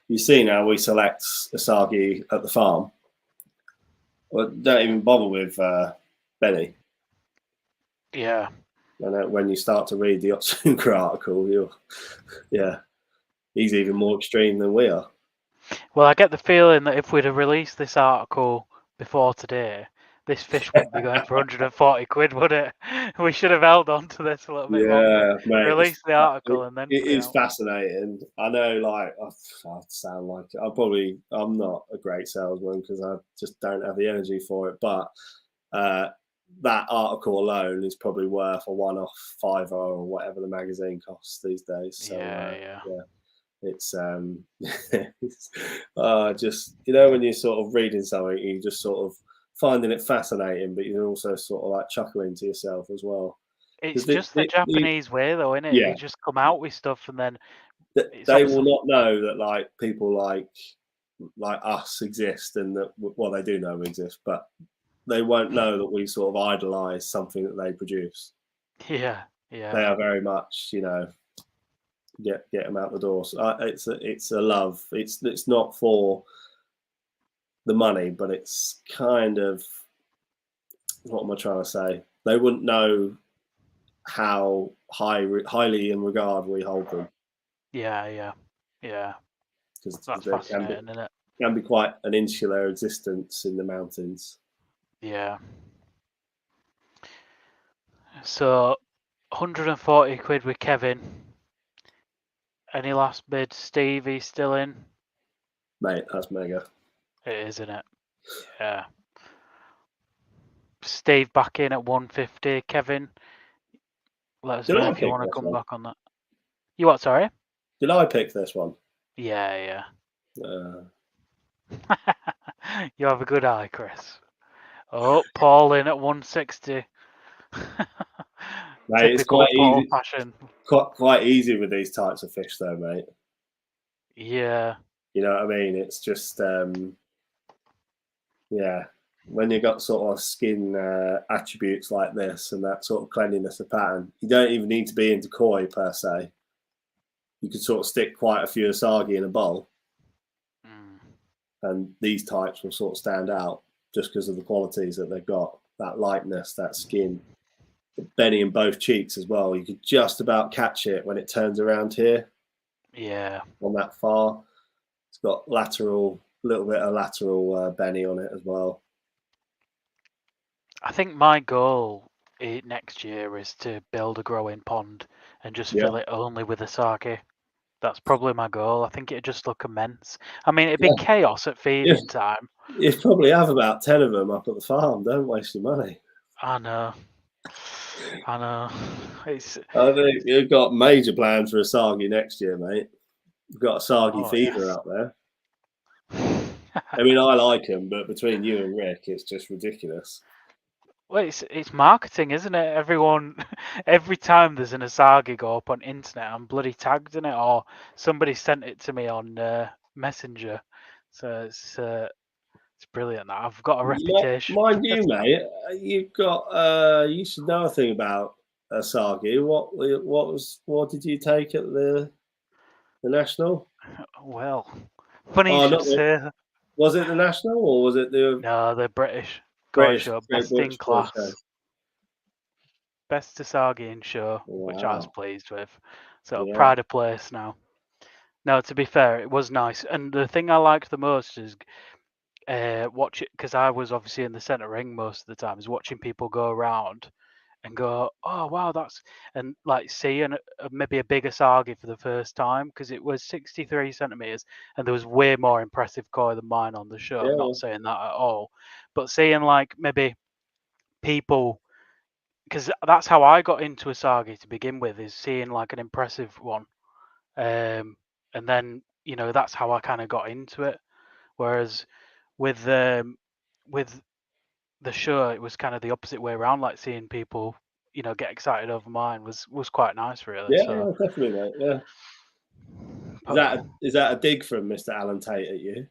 You see now we select Asagi at the farm. Well, don't even bother with Benny. Yeah. And when you start to read the Otsuka article, he's even more extreme than we are. Well, I get the feeling that if we'd have released this article before today, this fish wouldn't be going for 140 quid, would it? We should have held on to this a little bit longer. Mate, release the article and then it is fascinating. I know, like, I sound like I'm not a great salesman because I just don't have the energy for it. But that article alone is probably worth a one-off $5 or whatever the magazine costs these days. So yeah. It's just when you're sort of reading something, you just sort of finding it fascinating, but you're also sort of like chuckling to yourself as well. It's just the Japanese way, though, isn't it? Yeah. They just come out with stuff and then they will not know that like people like like us exist, and that they do know we exist, but they won't know that we sort of idolize something that they produce. Yeah, They yeah, are very much, get them out the door. So it's a love. It's not for the money, but it's kind of, what am I trying to say? They wouldn't know how highly in regard we hold them, yeah. because That's they fascinating, isn't it? can be quite an insular existence in the mountains. Yeah. So, 140 quid with Kevin. Any last bid? Steve, he's still in? Mate, that's mega. It is, isn't it? Yeah. Steve back in at 150. Kevin, let us Did know I if you pick want to this come one? back on that. You what, sorry? Did I pick this one? Yeah. You have a good eye, Chris. Oh, Paul in at 160. Mate, it's Typical quite Paul easy. fashion. Quite easy with these types of fish, though, mate. Yeah. You know what I mean? It's just, yeah, when you got sort of skin attributes like this and that sort of cleanliness of pattern, you don't even need to be into koi per se. You could sort of stick quite a few Asagi in a bowl, and these types will sort of stand out just because of the qualities that they've got. That lightness, that skin, the Benny in both cheeks as well. You could just about catch it when it turns around here. Yeah. On that far, it's got a little bit of lateral Benny on it as well. I think my goal next year is to build a growing pond and just fill it only with Asagi. That's probably my goal. I think it'd just look immense. I mean, it'd be chaos at feeding time. You probably have about 10 of them up at the farm. Don't waste your money. I know. It's. I think you've got major plans for Asagi next year, mate. You've got Asagi fever Yes. out there. I mean, I like him, but between you and Rick, it's just ridiculous. Well, it's marketing, isn't it? Everyone, every time there's an Asagi go up on internet, I'm bloody tagged in it, or somebody sent it to me on Messenger. So it's brilliant. I've got a reputation. Mind you, mate, you've got you should know a thing about Asagi. What did you take at the national? Well, funny you Oh, should say that. Was it the national or was it the No, the British Koi show, best in British Koi show? class, best Asagi in show, which I was Wow. pleased with. So Yeah. pride of place now. No, to be fair, it was nice, and the thing I liked the most is watch it, because I was obviously in the center ring most of the time, is watching people go around and go, oh wow, and like seeing maybe a big Asagi for the first time, because it was 63 centimeters and there was way more impressive koi than mine on the show. I'm not saying that at all, but seeing like maybe people, because that's how I got into Asagi to begin with, is seeing like an impressive one, and then that's how I kind of got into it. Whereas with with the show, it was kind of the opposite way around. Like seeing people, get excited over mine was quite nice, really. Yeah, So definitely, mate. Yeah. Is that a dig from Mr. Alan Tate at you?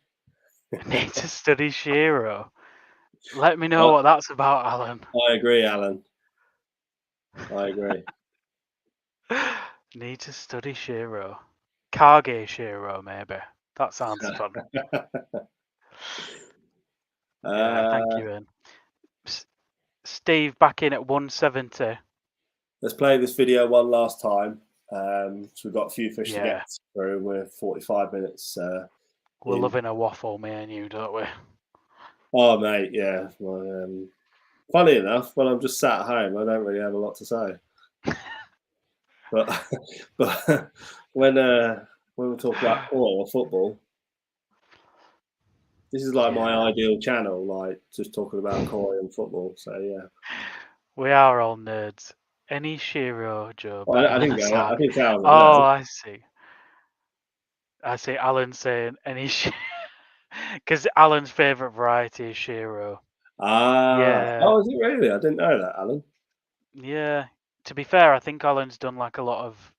I need to study Shiro. Let me know what that's about, Alan. I agree, Alan. I agree. Need to study Shiro. Kage Shiro, maybe. That sounds fun. Yeah, thank you, Ian. Steve back in at 170. Let's play this video one last time. So we've got a few fish to get through. We're 45 minutes. We're loving a waffle, me and you, don't we? Oh, mate, yeah. Well, funny enough, when I'm just sat at home, I don't really have a lot to say. but when we talk about koi or football, this is like my ideal channel, like just talking about koi and football. So yeah, we are all nerds. Any Shiro Joe? I think Alan. Oh, I see. I see Alan saying any because Alan's favorite variety is Shiro. Ah, oh, is it really? I didn't know that, Alan. Yeah. To be fair, I think Alan's done like a lot of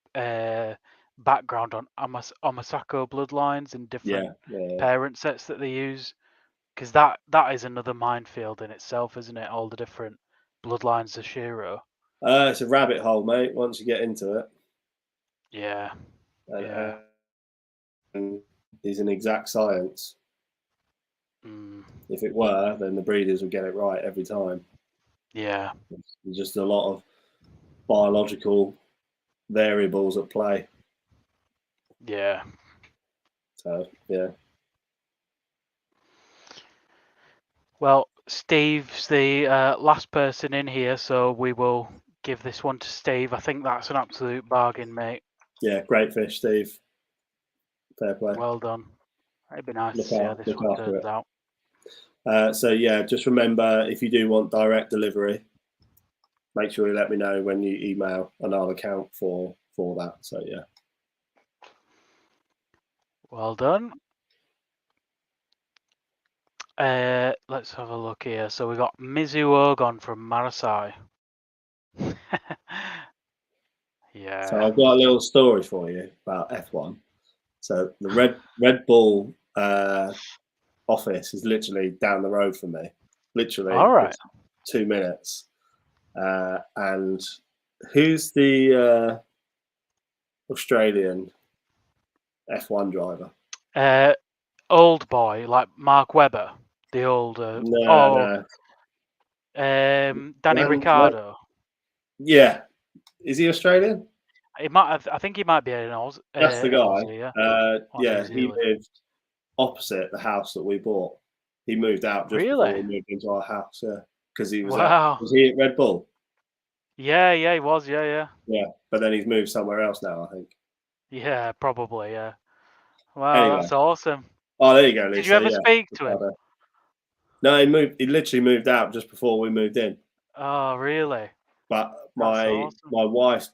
background on Omasako bloodlines and different parent sets that they use, because that is another minefield in itself, isn't it? All the different bloodlines of Shiro. It's a rabbit hole, mate. Once you get into it. Yeah. And is an exact science. Mm. If it were, then the breeders would get it right every time. Yeah. There's just a lot of biological variables at play. Yeah. So, yeah. Well, Steve's the last person in here, so we will give this one to Steve. I think that's an absolute bargain, mate. Yeah, great fish, Steve. Fair play. Well done. It'd be nice to see how this one turns out. So, yeah, just remember, if you do want direct delivery, make sure you let me know when you email, and I'll account for that. So, yeah. Well done. Let's have a look here. So we got Mizu Ogon from Marasai. Yeah. So I've got a little story for you about F1. So the Red Bull office is literally down the road from me. Literally, all right. 2 minutes. And who's the Australian F1 driver? Old boy, like Mark Webber, the old. No. Danny Ricciardo. Yeah, is he Australian? He might. I think he might be an Aussie. That's the guy. Aussie, yeah, he lived opposite the house that we bought. He moved out just before we moved into our house. Yeah, because he was. Was he at Red Bull? Yeah, he was. Yeah, but then he's moved somewhere else now, I think. Yeah, probably. Yeah. Wow, anyway. That's awesome. Oh, there you go, Lisa. Did you ever speak to him? No, he moved. He literally moved out just before we moved in. Oh, really? But my wife's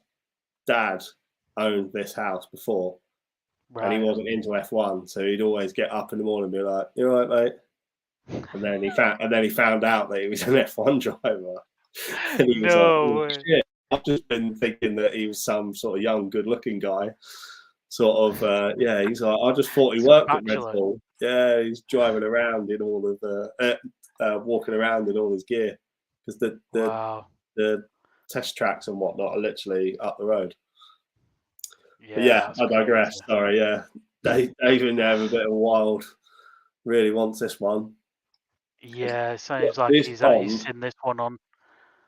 dad owned this house before, and he wasn't into F1, so he'd always get up in the morning and be like, "You all right, mate?" And then he found out that he was an F1 driver, and he was like, "Oh, shit." I've just been thinking that he was some sort of young, good-looking guy. Sort of, he's like, I just thought he worked at Red Bull. Yeah, he's driving around in all of the, walking around in all his gear, because the test tracks and whatnot are literally up the road. Yeah, I digress. Crazy. Sorry, yeah. Dave in there with a bit of wild, really wants this one. Yeah, it sounds like he's seen this one on.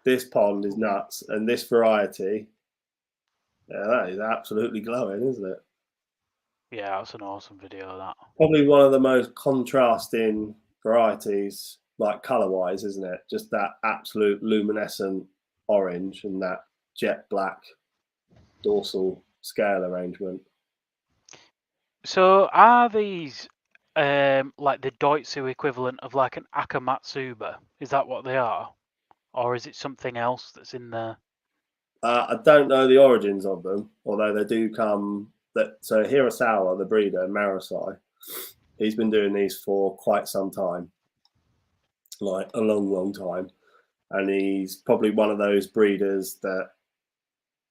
This pond is nuts, and this variety, yeah, that is absolutely glowing, isn't it? Yeah, that's an awesome video, that. Probably one of the most contrasting varieties, like colour-wise, isn't it? Just that absolute luminescent orange and that jet black dorsal scale arrangement. So are these like the Doitsu equivalent of like an Akamatsuba? Is that what they are? Or is it something else that's in there? I don't know the origins of them, although they do come... So Hirasawa, the breeder, Marasai, he's been doing these for quite some time, like a long time, and he's probably one of those breeders that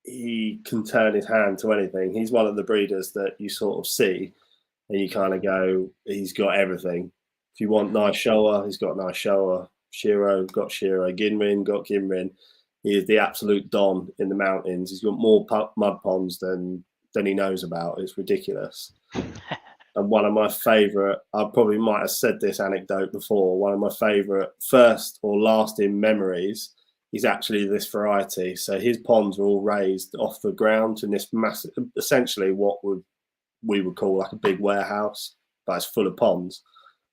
he can turn his hand to anything. He's one of the breeders that you sort of see and you kind of go, he's got everything. If you want nice Showa, he's got nice Showa. Shiro, got Shiro. Ginrin, got Ginrin. He is the absolute don in the mountains. He's got more mud ponds than he knows about. It's ridiculous. And one of my favourite, I probably might have said this anecdote before, one of my favourite first or lasting memories is actually this variety. So his ponds are all raised off the ground in this massive, essentially what we would call like a big warehouse, but it's full of ponds.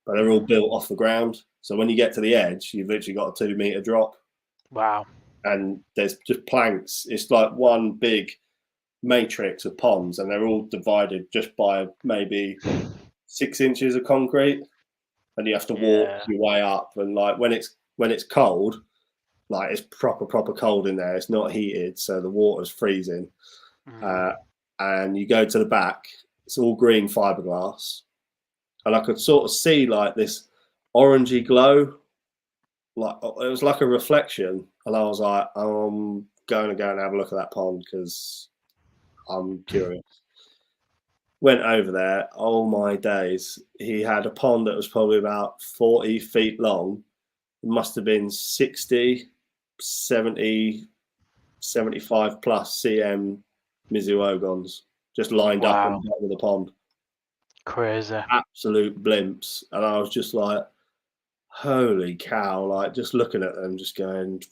But they're all built off the ground. So when you get to the edge, you've literally got a 2 metre drop. Wow. And there's just planks. It's like one big matrix of ponds, and they're all divided just by maybe 6 inches of concrete. And you have to walk your way up. And like when it's cold, like it's proper cold in there. It's not heated, so the water's freezing. And you go to the back, it's all green fiberglass. And I could sort of see like this orangey glow. Like it was like a reflection. And I was like, I'm going to go and have a look at that pond because I'm curious. went over there. Oh my days! He had a pond that was probably about 40 feet long. It must have been 60, 70, 75 plus cm Mizu Ogons just lined up on Wow, the bottom of the pond. crazy. Absolute blimps. And I was just like, holy cow, like just looking at them, just going,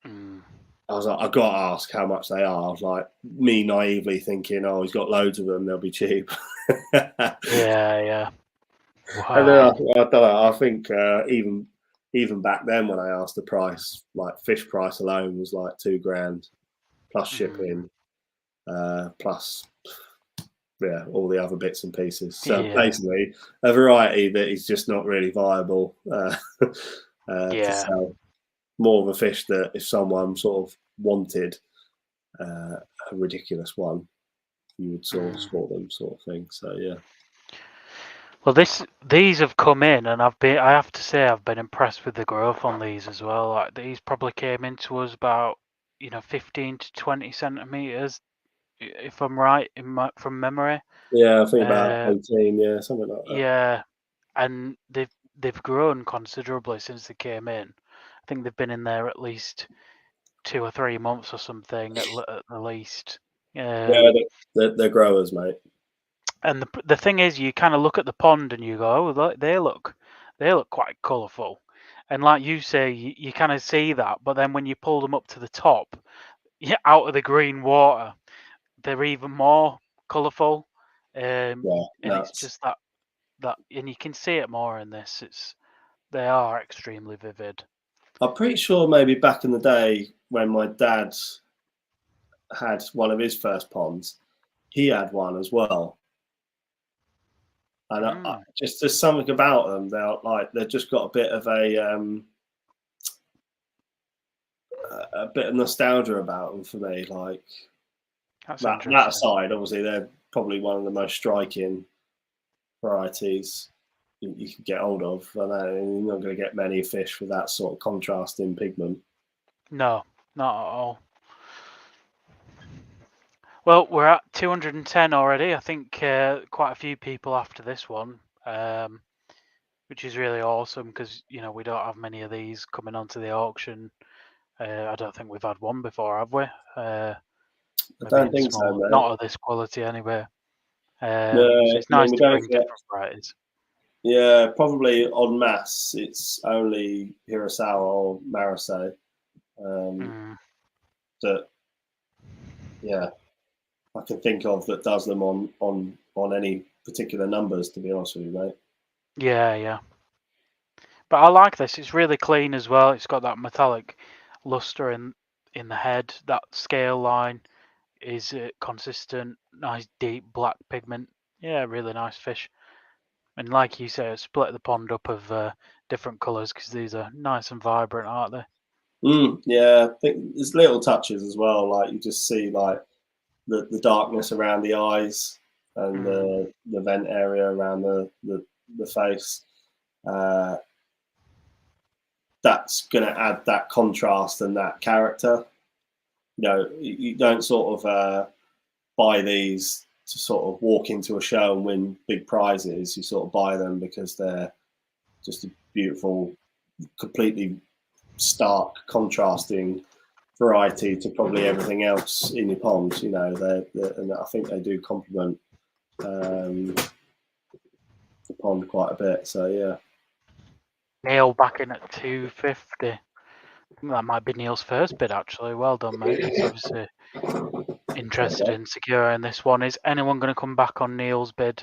Mm. I was like, I've got to ask how much they are. I was like, me naively thinking, oh, he's got loads of them, they'll be cheap. Yeah, yeah. And then Wow. I don't know, I think even back then when I asked the price, like fish price alone was like £2,000 plus Mm. shipping, plus all the other bits and pieces. So Yeah, basically, a variety that is just not really viable to yeah. sell. More of a fish that if someone sort of wanted a ridiculous one, you would source Mm. for them, sort of thing. So yeah. Well, these have come in, and I have to say I've been impressed with the growth on these as well. Like these probably came into us about 15 to 20 centimeters, if I'm right from memory. Yeah, I think about Uh, 18, yeah, something like that. yeah, and they've grown considerably since they came in. I think they've been in there at least 2 or 3 months or something at the least. Yeah, they're growers, mate. And the thing is, you kind of look at the pond and you go, oh, they look quite colourful. And like you say, you kind of see that, but then when you pull them up to the top, out of the green water, they're even more colourful. And Yeah, it's nuts. just that, and you can see it more in this. They are extremely vivid. I'm pretty sure maybe back in the day when my dad had one of his first ponds, he had one as well. And Mm. just there's something about them. They've just got a bit of a bit of nostalgia about them for me. Like That's that interesting. aside, obviously they're probably one of the most striking varieties you can get hold of. I know you're not going to get many fish with that sort of contrast in pigment. No, not at all. Well, we're at 210 already. I think quite a few people after this one, which is really awesome because we don't have many of these coming onto the auction. I don't think we've had one before, have we? I Maybe don't in think so, small, mate. not of this quality anyway. No, So it's I mean nice we to don't bring get. different varieties. Yeah, probably en masse. It's only Hirasawa or Marase Mm. that, yeah, I can think of that does them on any particular numbers. To be honest with you, mate. Yeah, yeah. But I like this. It's really clean as well. It's got that metallic luster in the head. That scale line is consistent. Nice deep black pigment. Yeah, really nice fish. And like you say, split the pond up of different colours because these are nice and vibrant, aren't they? Yeah, I think there's little touches as well. Like you just see like the darkness around the eyes and Mm. the vent area around the face. Uh, that's going to add that contrast and that character. You don't sort of buy these to sort of walk into a show and win big prizes. You sort of buy them because they're just a beautiful, completely stark, contrasting variety to probably everything else in your pond. And I think they do complement the pond quite a bit. So yeah. Neil back in at 250. That might be Neil's first bid, actually. Well done, mate. He's obviously interested in securing this one. Is anyone going to come back on Neil's bid?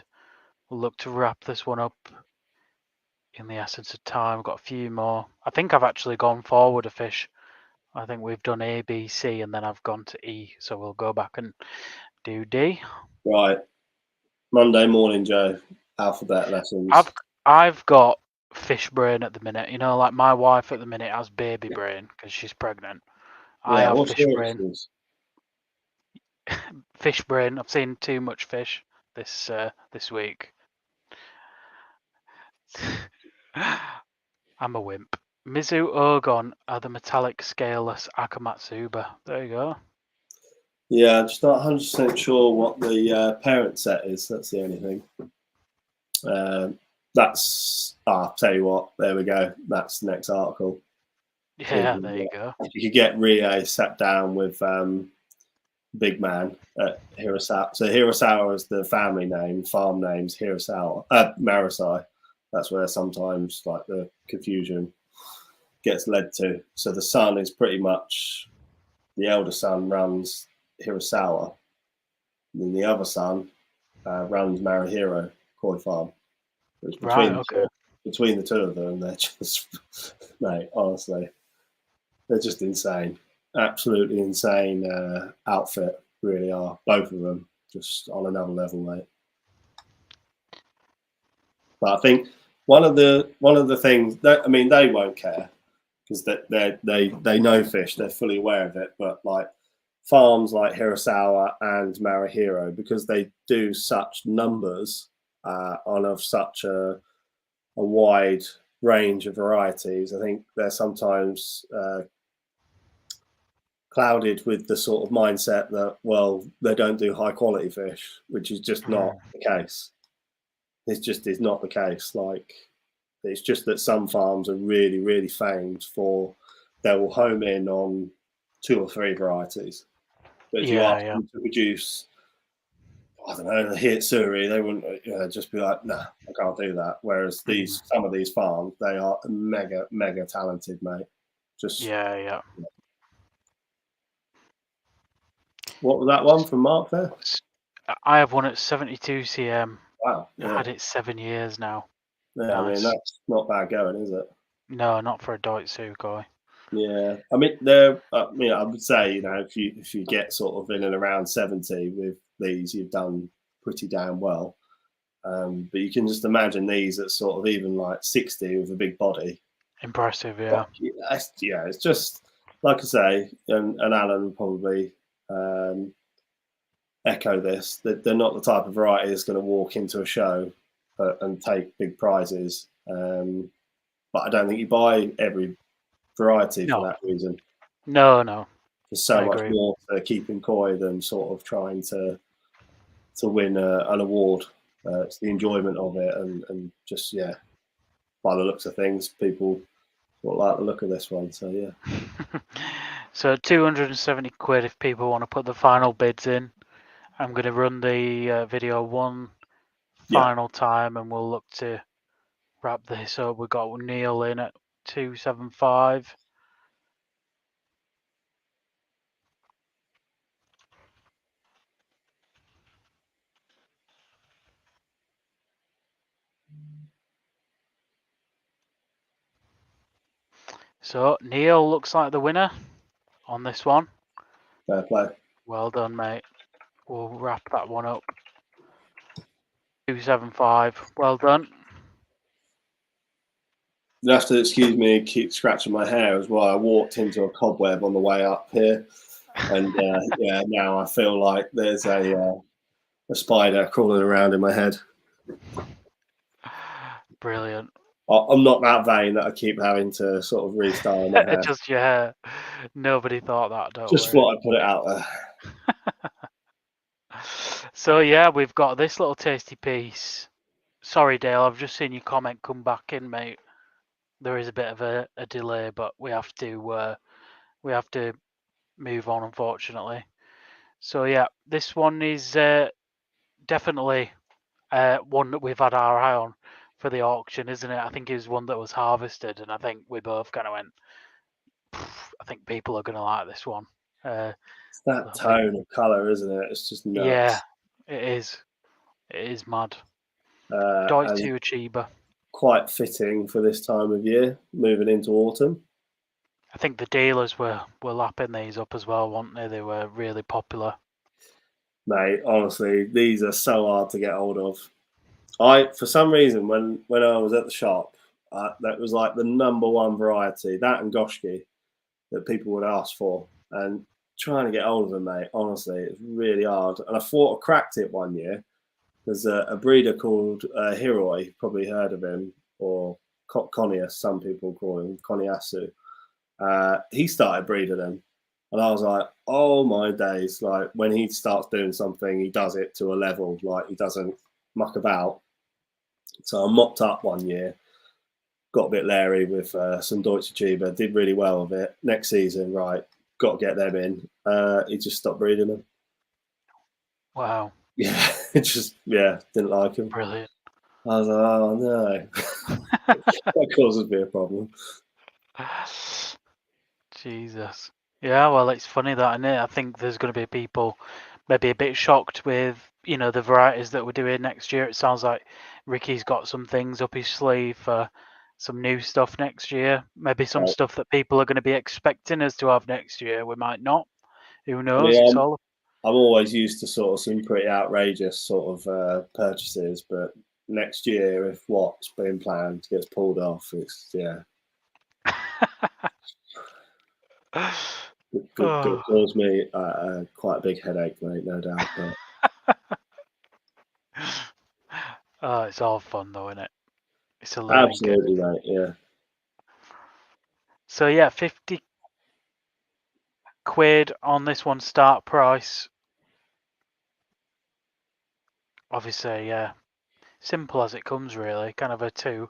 We'll look to wrap this one up in the essence of time. We've got a few more. I think I've actually gone forward a fish. I think we've done A, B, C, and then I've gone to E. So we'll go back and do D. Right. Monday morning, Joe. Alphabet lessons. I've got fish brain at the minute. Like my wife at the minute has baby brain because she's pregnant. I Yeah. have What's fish your brain. excuse? Fish brain. I've seen too much fish this week. I'm a wimp. Mizu Ogon are the metallic scaleless Akamatsuba. There you go. Yeah, I'm just not 100% sure what the parent set is. That's the only thing. I'll tell you what, there we go. That's the next article. Yeah, there you go. If you could get Rie sat down with Big Man at Hirasawa. So Hirasawa is the family name, farm name's Hirasawa, Marasai. That's where sometimes like the confusion gets led to. So the son is pretty much, the elder son runs Hirasawa, and then the other son runs Marahiro Koi Farm. Between the two of them, they're just, mate, honestly, they're just insane. Absolutely insane outfit, really are. Both of them, just on another level, mate. But I think one of the things that, I mean, they won't care because they know fish, they're fully aware of it. But like farms like Hirasawa and Marahiro, because they do such numbers on of such a wide range of varieties, I think they're sometimes clouded with the sort of mindset that, well, they don't do high quality fish, which is just not the case. It just is not the case. Like, it's just that some farms are really, really famed for, they will home in on 2 or 3 varieties. But if you ask them to produce, I don't know, the Utsuri, they wouldn't just be like, nah, I can't do that. Whereas some of these farms, they are mega, mega talented, mate. Just yeah. What was that one from Mark there? I have one at 72 cm. Wow. Yeah. I had it 7 years now. Yeah, nice. I mean, that's not bad going, is it? No, not for a Doitsu guy. Yeah, I mean, I would say, if you get sort of in and around 70 with these, you've done pretty damn well. But you can just imagine these at sort of even like 60 with a big body. Impressive, yeah. It's just like I say, and Alan would probably echo this, that they're not the type of variety that's going to walk into a show and take big prizes. But I don't think you buy every variety for that reason. No. There's so much more to keeping koi than sort of trying to win an award. It's the enjoyment of it, and just by the looks of things, people will like the look of this one. So yeah. So 270 quid if people want to put the final bids in. I'm going to run the video one final time, and we'll look to wrap this up. We've got Neil in at 275. So Neil looks like the winner on this one. Fair play. Well done, mate. We'll wrap that one up. 275. Well done. You have to excuse me, keep scratching my hair as well. I walked into a cobweb on the way up here, and now I feel like there's a spider crawling around in my head. Brilliant. I'm not that vain that I keep having to sort of restyle my hair. Just your hair. Nobody thought that, don't Just worry. thought I'd put it out there. So yeah, we've got this little tasty piece. Sorry, Dale, I've just seen your comment come back in, mate. There is a bit of a delay, but we have to move on, unfortunately. So yeah, this one is definitely one that we've had our eye on for the auction, isn't it? I think it was one that was harvested, and I think we both kind of went, I think people are going to like this one. It's that tone of colour, isn't it? It's just nuts. Yeah, it is. It is mad. Doitsu Ochiba. Quite fitting for this time of year, moving into autumn. I think the dealers were lapping these up as well, weren't they? They were really popular. Mate, honestly, these are so hard to get hold of. For some reason, when I was at the shop, that was like the number one variety, that and Goshki, that people would ask for. And trying to get hold of them, mate, honestly, it's really hard. And I thought I cracked it one year. There's a breeder called Hiroi, probably heard of him, or Konias, some people call him, Koniasu. He started breeding them. And I was like, oh my days! Like when he starts doing something, he does it to a level. Like he doesn't muck about. So I mopped up one year, got a bit leery with some Doitsu Ochiba, did really well with it. Next season, right, got to get them in. He just stopped breeding them. Wow. Yeah, didn't like him. Brilliant. I was like, oh no, that causes me a problem. Jesus. Yeah, well, it's funny that, and I think there's going to be people maybe a bit shocked with, the varieties that we're doing next year. It sounds like Ricky's got some things up his sleeve for some new stuff next year. Maybe some Right. stuff that people are going to be expecting us to have next year. We might not. Who I knows? mean, It's all. I'm always used to sort of some pretty outrageous sort of purchases, but next year, if what's been planned gets pulled off, it's could cause me quite a big headache, mate, no doubt. But Oh, it's all fun though, isn't it? It's a learning curve. absolutely, mate. Yeah. So yeah, 50 quid on this one start price. Obviously, yeah, simple as it comes really. Kind of a two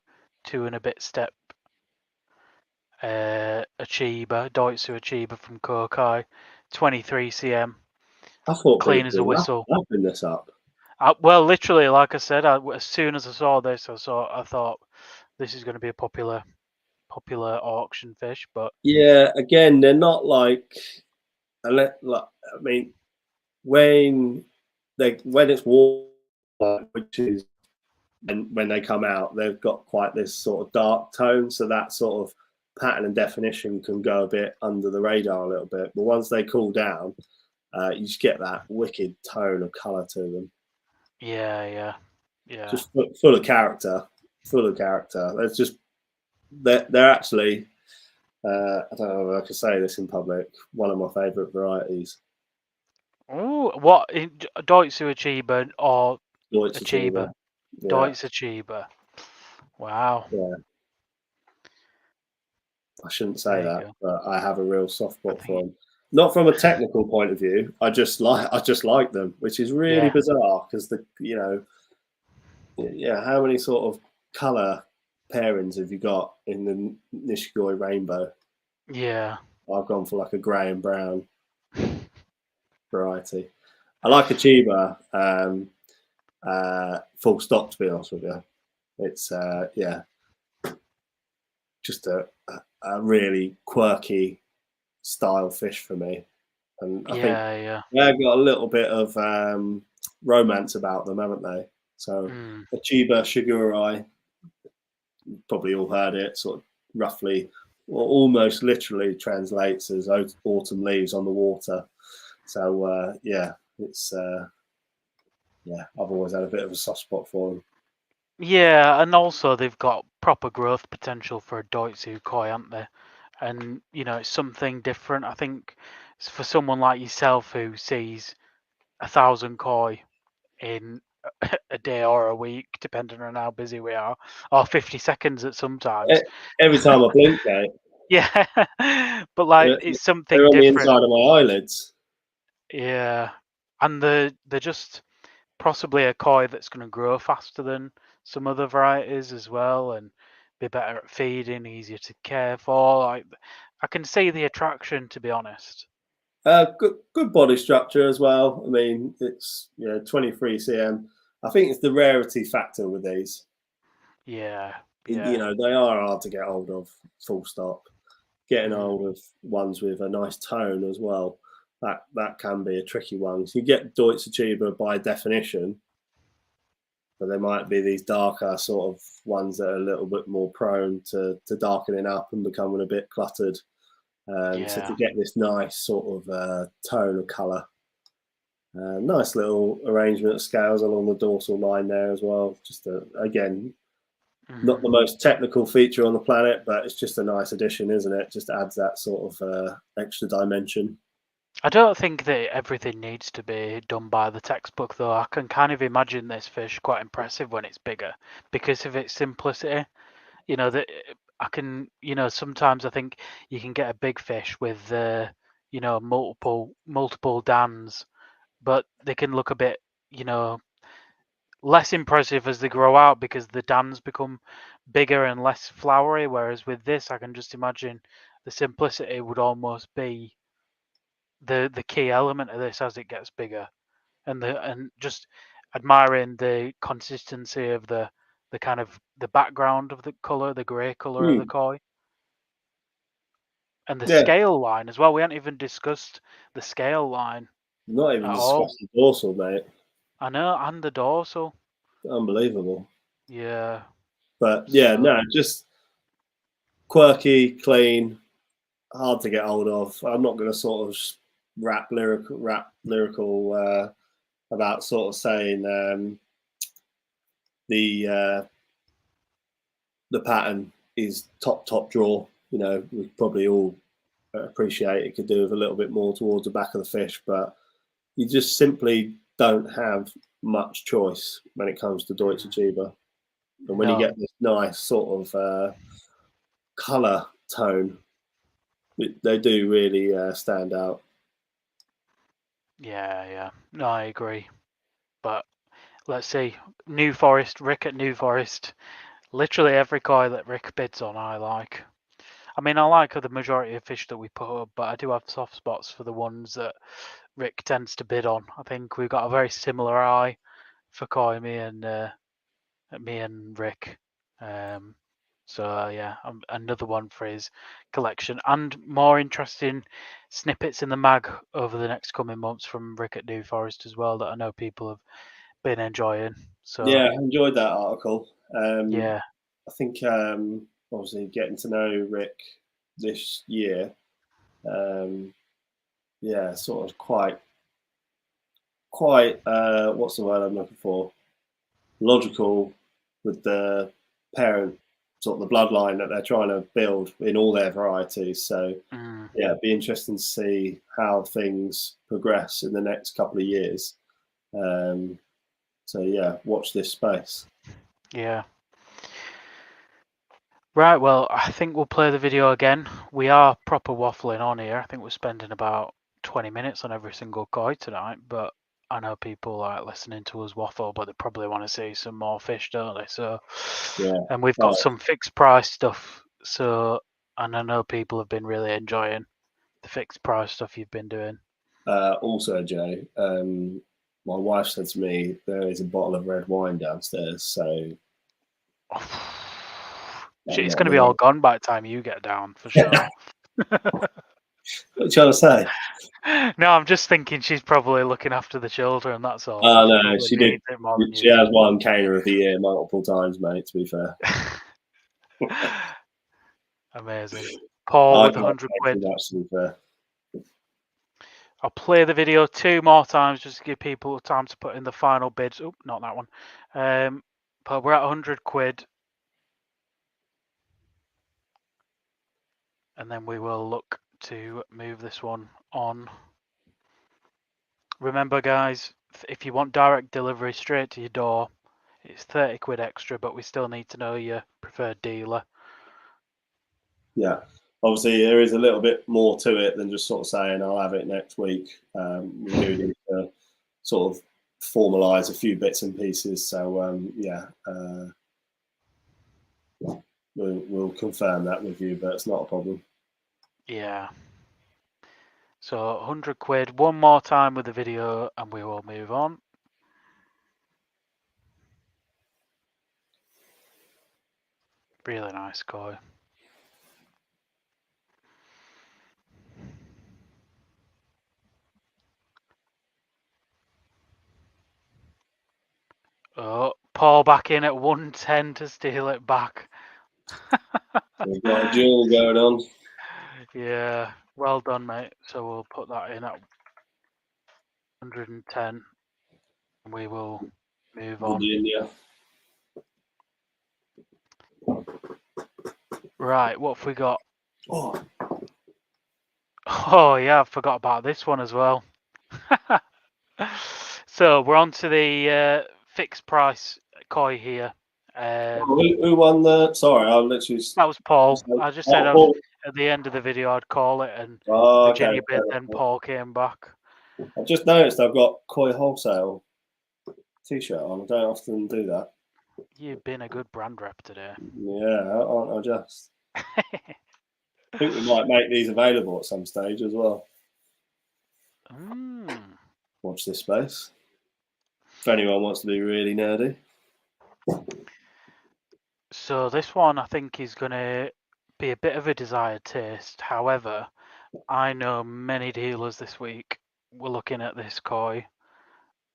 and a bit step. Doitsu Ochiba from Kokai, 23 cm, I thought clean people as a were whistle. lapping this up. Well, literally, like I said, as soon as I saw this, I thought this is going to be a popular auction fish. But Yeah, again, they're not like, I mean, when it's warm, which is when they come out, they've got quite this sort of dark tone, so that sort of pattern and definition can go a bit under the radar a little bit. But once they cool down, you just get that wicked tone of color to them. yeah. Just full of character, There's just they're actually. I don't know if I can say this in public. One of my favourite varieties. Oh, what Doitsu Ochiba or Doitsu Ochiba? Yeah. Doitsu Ochiba. Wow. Yeah. I shouldn't say There you that, go. but I have a real soft I spot think for them. Not from a technical point of view. I just like them, which is really Yeah. bizarre because how many sort of color pairings have you got in the Nishikori rainbow? Yeah. I've gone for like a grey and brown variety. I like Ochiba, full stop, to be honest with you. It's just a really quirky style fish for me, and I think they've got a little bit of romance about them, haven't they? So Ochiba Shigurai, probably all heard it, sort of roughly, or almost literally translates as autumn leaves on the water. So it's I've always had a bit of a soft spot for them. Yeah, and also they've got proper growth potential for a Doitsu koi, haven't they? And it's something different. I think for someone like yourself who sees 1,000 koi in a day or a week, depending on how busy we are, or 50 seconds at sometimes. Every time I blink, mate. Yeah, but like it's something they're on different. the inside of my eyelids. Yeah, and they're just possibly a koi that's going to grow faster than some other varieties as well, and be better at feeding, easier to care for. Like I can see the attraction, to be honest. Good body structure as well. I mean, it's 23 cm. I think it's the rarity factor with these. Yeah. They are hard to get hold of. Full stop. Getting hold of ones with a nice tone as well. That can be a tricky one. So you get Doitsu Ochiba by definition, but there might be these darker sort of ones that are a little bit more prone to darkening up and becoming a bit cluttered. So to get this nice sort of tone of colour, nice little arrangement of scales along the dorsal line there as well. Just again, not the most technical feature on the planet, but it's just a nice addition, isn't it? Just adds that sort of extra dimension. I don't think that everything needs to be done by the textbook, though. I can kind of imagine this fish quite impressive when it's bigger because of its simplicity. That I can, sometimes I think you can get a big fish with you know, multiple dans, but they can look a bit, you know, less impressive as they grow out because the dans become bigger and less flowery. Whereas with this, I can just imagine the simplicity would almost be the key element of this as it gets bigger, and just admiring the consistency of the kind of the background of the color, the grey color of the koi, and the scale line as well. We haven't even discussed the scale line. Not even at all. discussed the dorsal, mate. I know, and the dorsal. Unbelievable. Yeah. But yeah, no, just quirky, clean, hard to get hold of. I'm not going to sort of rap lyrical about sort of saying the pattern is top draw. You know, we probably all appreciate it could do with a little bit more towards the back of the fish, but you just simply don't have much choice when it comes to Doitsu Ochiba. And when you get this nice sort of color tone, they do really stand out. Yeah. No, I agree. But let's see. New Forest, Rick at New Forest. Literally every koi that Rick bids on, I like. I mean, I like the majority of fish that we put up, but I do have soft spots for the ones that Rick tends to bid on. I think we've got a very similar eye for koi, me and Rick. So yeah, another one for his collection, and more interesting snippets in the mag over the next coming months from Rick at New Forest as well that I know people have been enjoying. So yeah, I enjoyed that article. yeah, I think obviously getting to know Rick this year, yeah, sort of quite what's the word I'm looking for? Logical with the parent sort of the bloodline that they're trying to build in all their varieties. So yeah, it'd be interesting to see how things progress in the next couple of years. So yeah, watch this space. Yeah. Right, well, I think we'll play the video again. We are proper waffling on here. I think we're spending about 20 minutes on every single koi tonight, but I know people like listening to us waffle, but they probably want to see some more fish, don't they? So, yeah. And we've got some fixed price stuff. So, and I know people have been really enjoying the fixed price stuff you've been doing. Also, Joe, my wife said to me there is a bottle of red wine downstairs, so it's going to be all gone by the time you get down, for sure. What are you trying to say? No, I'm just thinking she's probably looking after the children, that's all. Oh, no, she did. She has won Caner of the Year multiple times, mate, to be fair. Amazing. Paul with 100 quid. Absolutely fair. I'll play the video 2 more times just to give people time to put in the final bids. Oh, not that one. But we're at 100 quid. And then we will look to move this one on. Remember, guys, if you want direct delivery straight to your door, it's 30 quid extra, but we still need to know your preferred dealer. Yeah. Obviously, there is a little bit more to it than just sort of saying, I'll have it next week. We do need to sort of formalise a few bits and pieces. So, yeah, we'll confirm that with you, but it's not a problem. Yeah. So 100 quid, one more time with the video, and we will move on. Really nice koi. Oh, Paul back in at 110 to steal it back. We've got a duel going on. Yeah, well done, mate. So we'll put that in at 110, and we will move on. Virginia. Right, what have we got? Oh yeah, I forgot about this one as well. So we're on to the fixed price koi here. Who won the? Sorry, I literally. That was Paul. I just said at the end of the video, I'd call it, and Oh, okay. Virginia bid, then Paul came back. I've just noticed I've got Koi Wholesale t-shirt on. I don't often do that. You've been a good brand rep today. Yeah, aren't I just? I think we might make these available at some stage as well. Watch this space. If anyone wants to be really nerdy. So this one, I think, is going to be a bit of a desired taste. However, I know many dealers this week were looking at this koi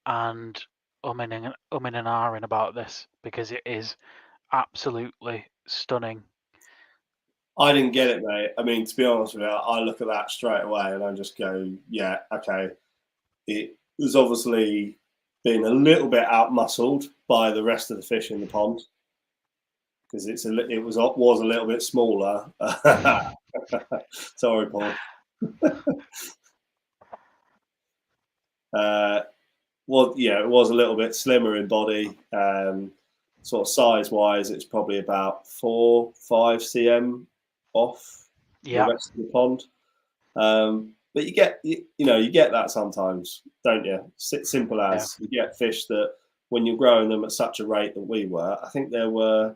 and umming and ahhing about this because it is absolutely stunning. I didn't get it, mate. I mean, to be honest with you, I look at that straight away and I just go, yeah, okay. It was obviously been a little bit out-muscled by the rest of the fish in the pond because it was a little bit smaller. Sorry, Paul. Well, yeah, it was a little bit slimmer in body. Sort of size-wise, it's probably about 4-5 cm off the rest of the pond. But you get that sometimes, don't you? Simple as you get fish that when you're growing them at such a rate that we were, I think there were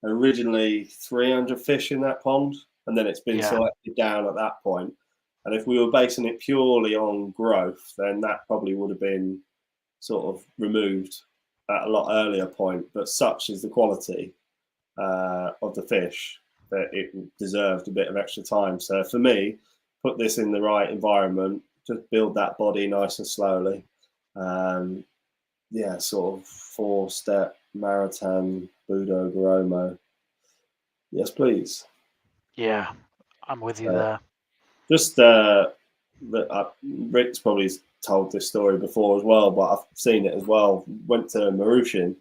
originally 300 fish in that pond, and then it's been selected down at that point. And if we were basing it purely on growth, then that probably would have been sort of removed at a lot earlier point. But such is the quality of the fish that it deserved a bit of extra time. So for me, put this in the right environment, just build that body nice and slowly. Sort of 4-step Maritime Budo Goromo. Yes, please. Yeah, I'm with you there. Just Rick's probably told this story before as well, but I've seen it as well. Went to Marushin,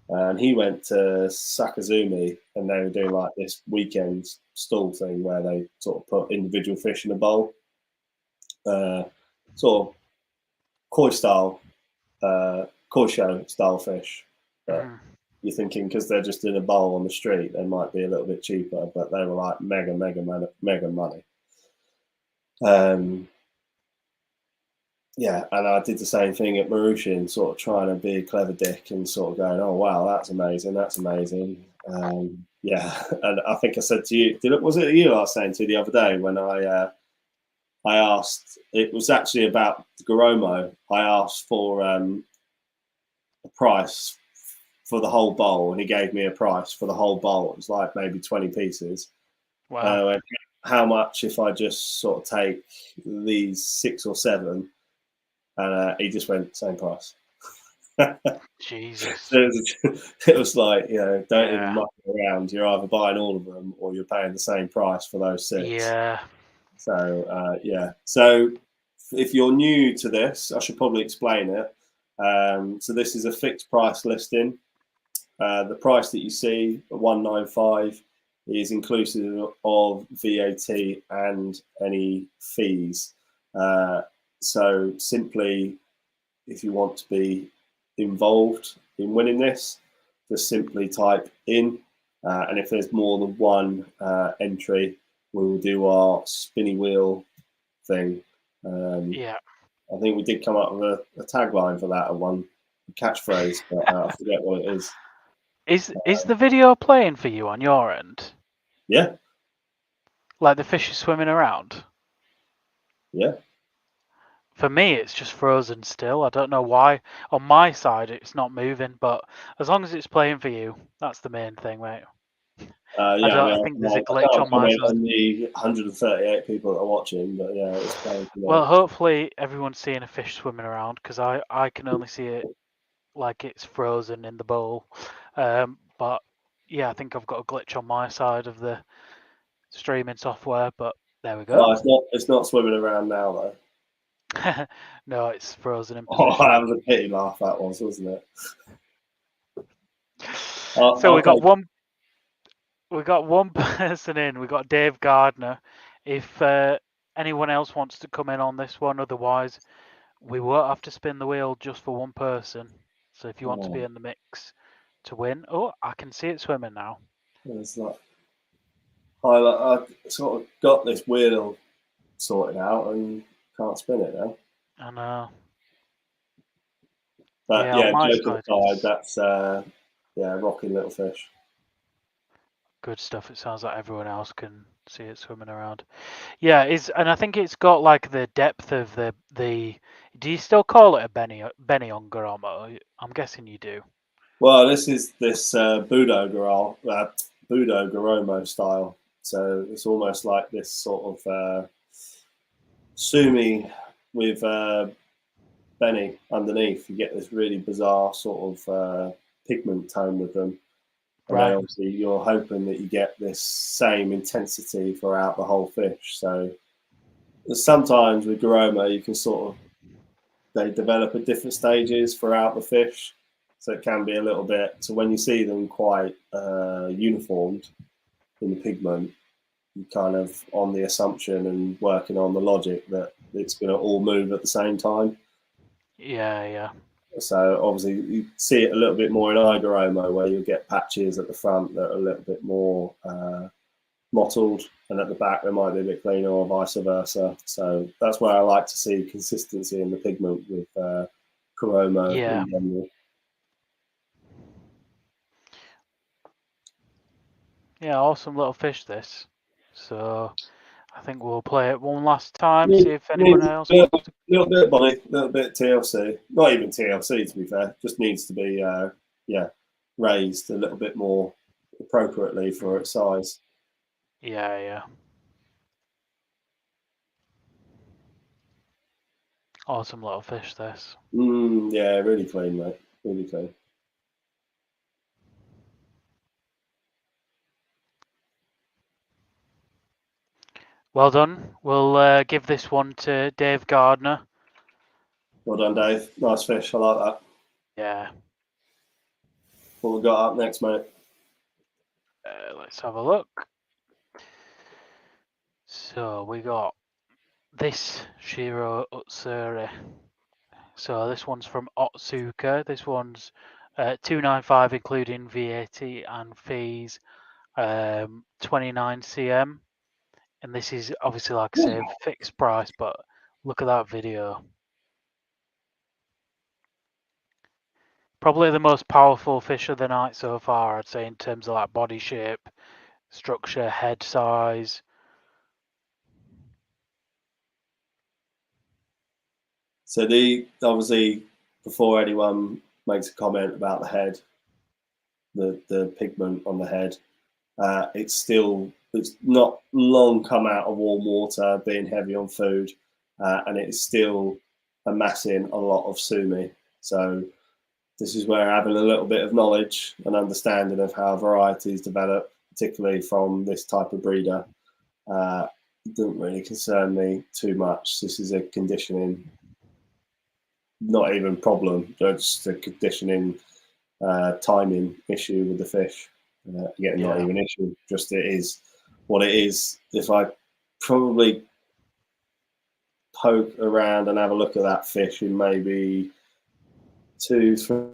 and he went to Sakazumi, and they were doing like this weekend stall thing where they sort of put individual fish in a bowl, sort of koi show style fish. But you're thinking because they're just in a bowl on the street, they might be a little bit cheaper, but they were like mega money. And I did the same thing at Marushin, sort of trying to be a clever dick and sort of going, oh, wow, that's amazing. And I think I said to you, was it you I was saying to the other day when I asked, it was actually about Goromo, I asked for a price for the whole bowl, and he gave me a price for the whole bowl. It was like maybe 20 pieces. Wow. How much if I just sort of take these 6 or 7? And he just went, same price. Jesus. It was like, don't even muck around. You're either buying all of them or you're paying the same price for those 6. Yeah. So, So if you're new to this, I should probably explain it. So this is a fixed price listing. The price that you see, 195, is inclusive of VAT and any fees. So simply, if you want to be involved in winning this, just simply type in. And if there's more than one entry, we will do our spinny wheel thing. I think we did come up with a tagline for that, one catchphrase, but I forget what it is. Is the video playing for you on your end? Yeah. Like the fish is swimming around? Yeah. For me, it's just frozen still. I don't know why. On my side, it's not moving, but as long as it's playing for you, that's the main thing, mate. I think there's a glitch on my side. On the 138 people that are watching, but yeah, it's playing for me. Well, hopefully everyone's seeing a fish swimming around, because I can only see it like it's frozen in the bowl. But yeah, I think I've got a glitch on my side of the streaming software, but there we go. It's not swimming around now though. No, it's frozen in position. Oh, that was a pity laugh, that was, wasn't it? So we got one person in. We got Dave Gardner. If anyone else wants to come in on this one, otherwise we won't have to spin the wheel just for one person. So if you want to be in the mix to win, oh, I can see it swimming now. It's not. I sort of got this wheel sorted out and can't spin it now. I know. But Yeah, on my joking side, aside, it's that's rocking little fish. good stuff. It sounds like everyone else can see it swimming around. Yeah, and I think it's got like the depth of the. Do you still call it a Benny on Goromo? I'm guessing you do. Well, this is Budo Goromo style. So it's almost like this sort of sumi with Benny underneath. You get this really bizarre sort of pigment tone with them. And Right. then obviously you're hoping that you get this same intensity throughout the whole fish. So sometimes with Goromo, you can they develop at different stages throughout the fish. So it can be a little bit. So when you see them quite uniformed in the pigment, you kind of on the assumption and working on the logic that it's going to all move at the same time. Yeah. So obviously you see it a little bit more in Igoromo, where you'll get patches at the front that are a little bit more mottled, and at the back they might be a bit cleaner, or vice versa. So that's where I like to see consistency in the pigment with Goromo Yeah. in general. Yeah, awesome little fish this. So I think we'll play it one last time, see if anyone else wants to. Little bit Bonnie, a little bit TLC. Not even TLC to be fair. Just needs to be raised a little bit more appropriately for its size. Yeah. Awesome little fish this. Yeah, really clean, mate. Really clean. Well done. We'll give this one to Dave Gardner. Well done, Dave. Nice fish. I like that. Yeah. What we got up next, mate? Let's have a look. So we got this Shiro Utsuri. So this one's from Otsuka. This one's 295 including VAT and fees, 29 cm. And this is obviously, like I say, fixed price, but look at that video. Probably the most powerful fish of the night so far, I'd say, in terms of like body shape, structure, head size. So obviously before anyone makes a comment about the head, the pigment on the head, it's not long come out of warm water, being heavy on food, and it's still amassing a lot of sumi. So this is where having a little bit of knowledge and understanding of how varieties develop, particularly from this type of breeder, doesn't really concern me too much. This is a conditioning, not even problem, just a conditioning timing issue with the fish. Again, not even issue, just it is what it is. If I probably poke around and have a look at that fish in maybe 2-3,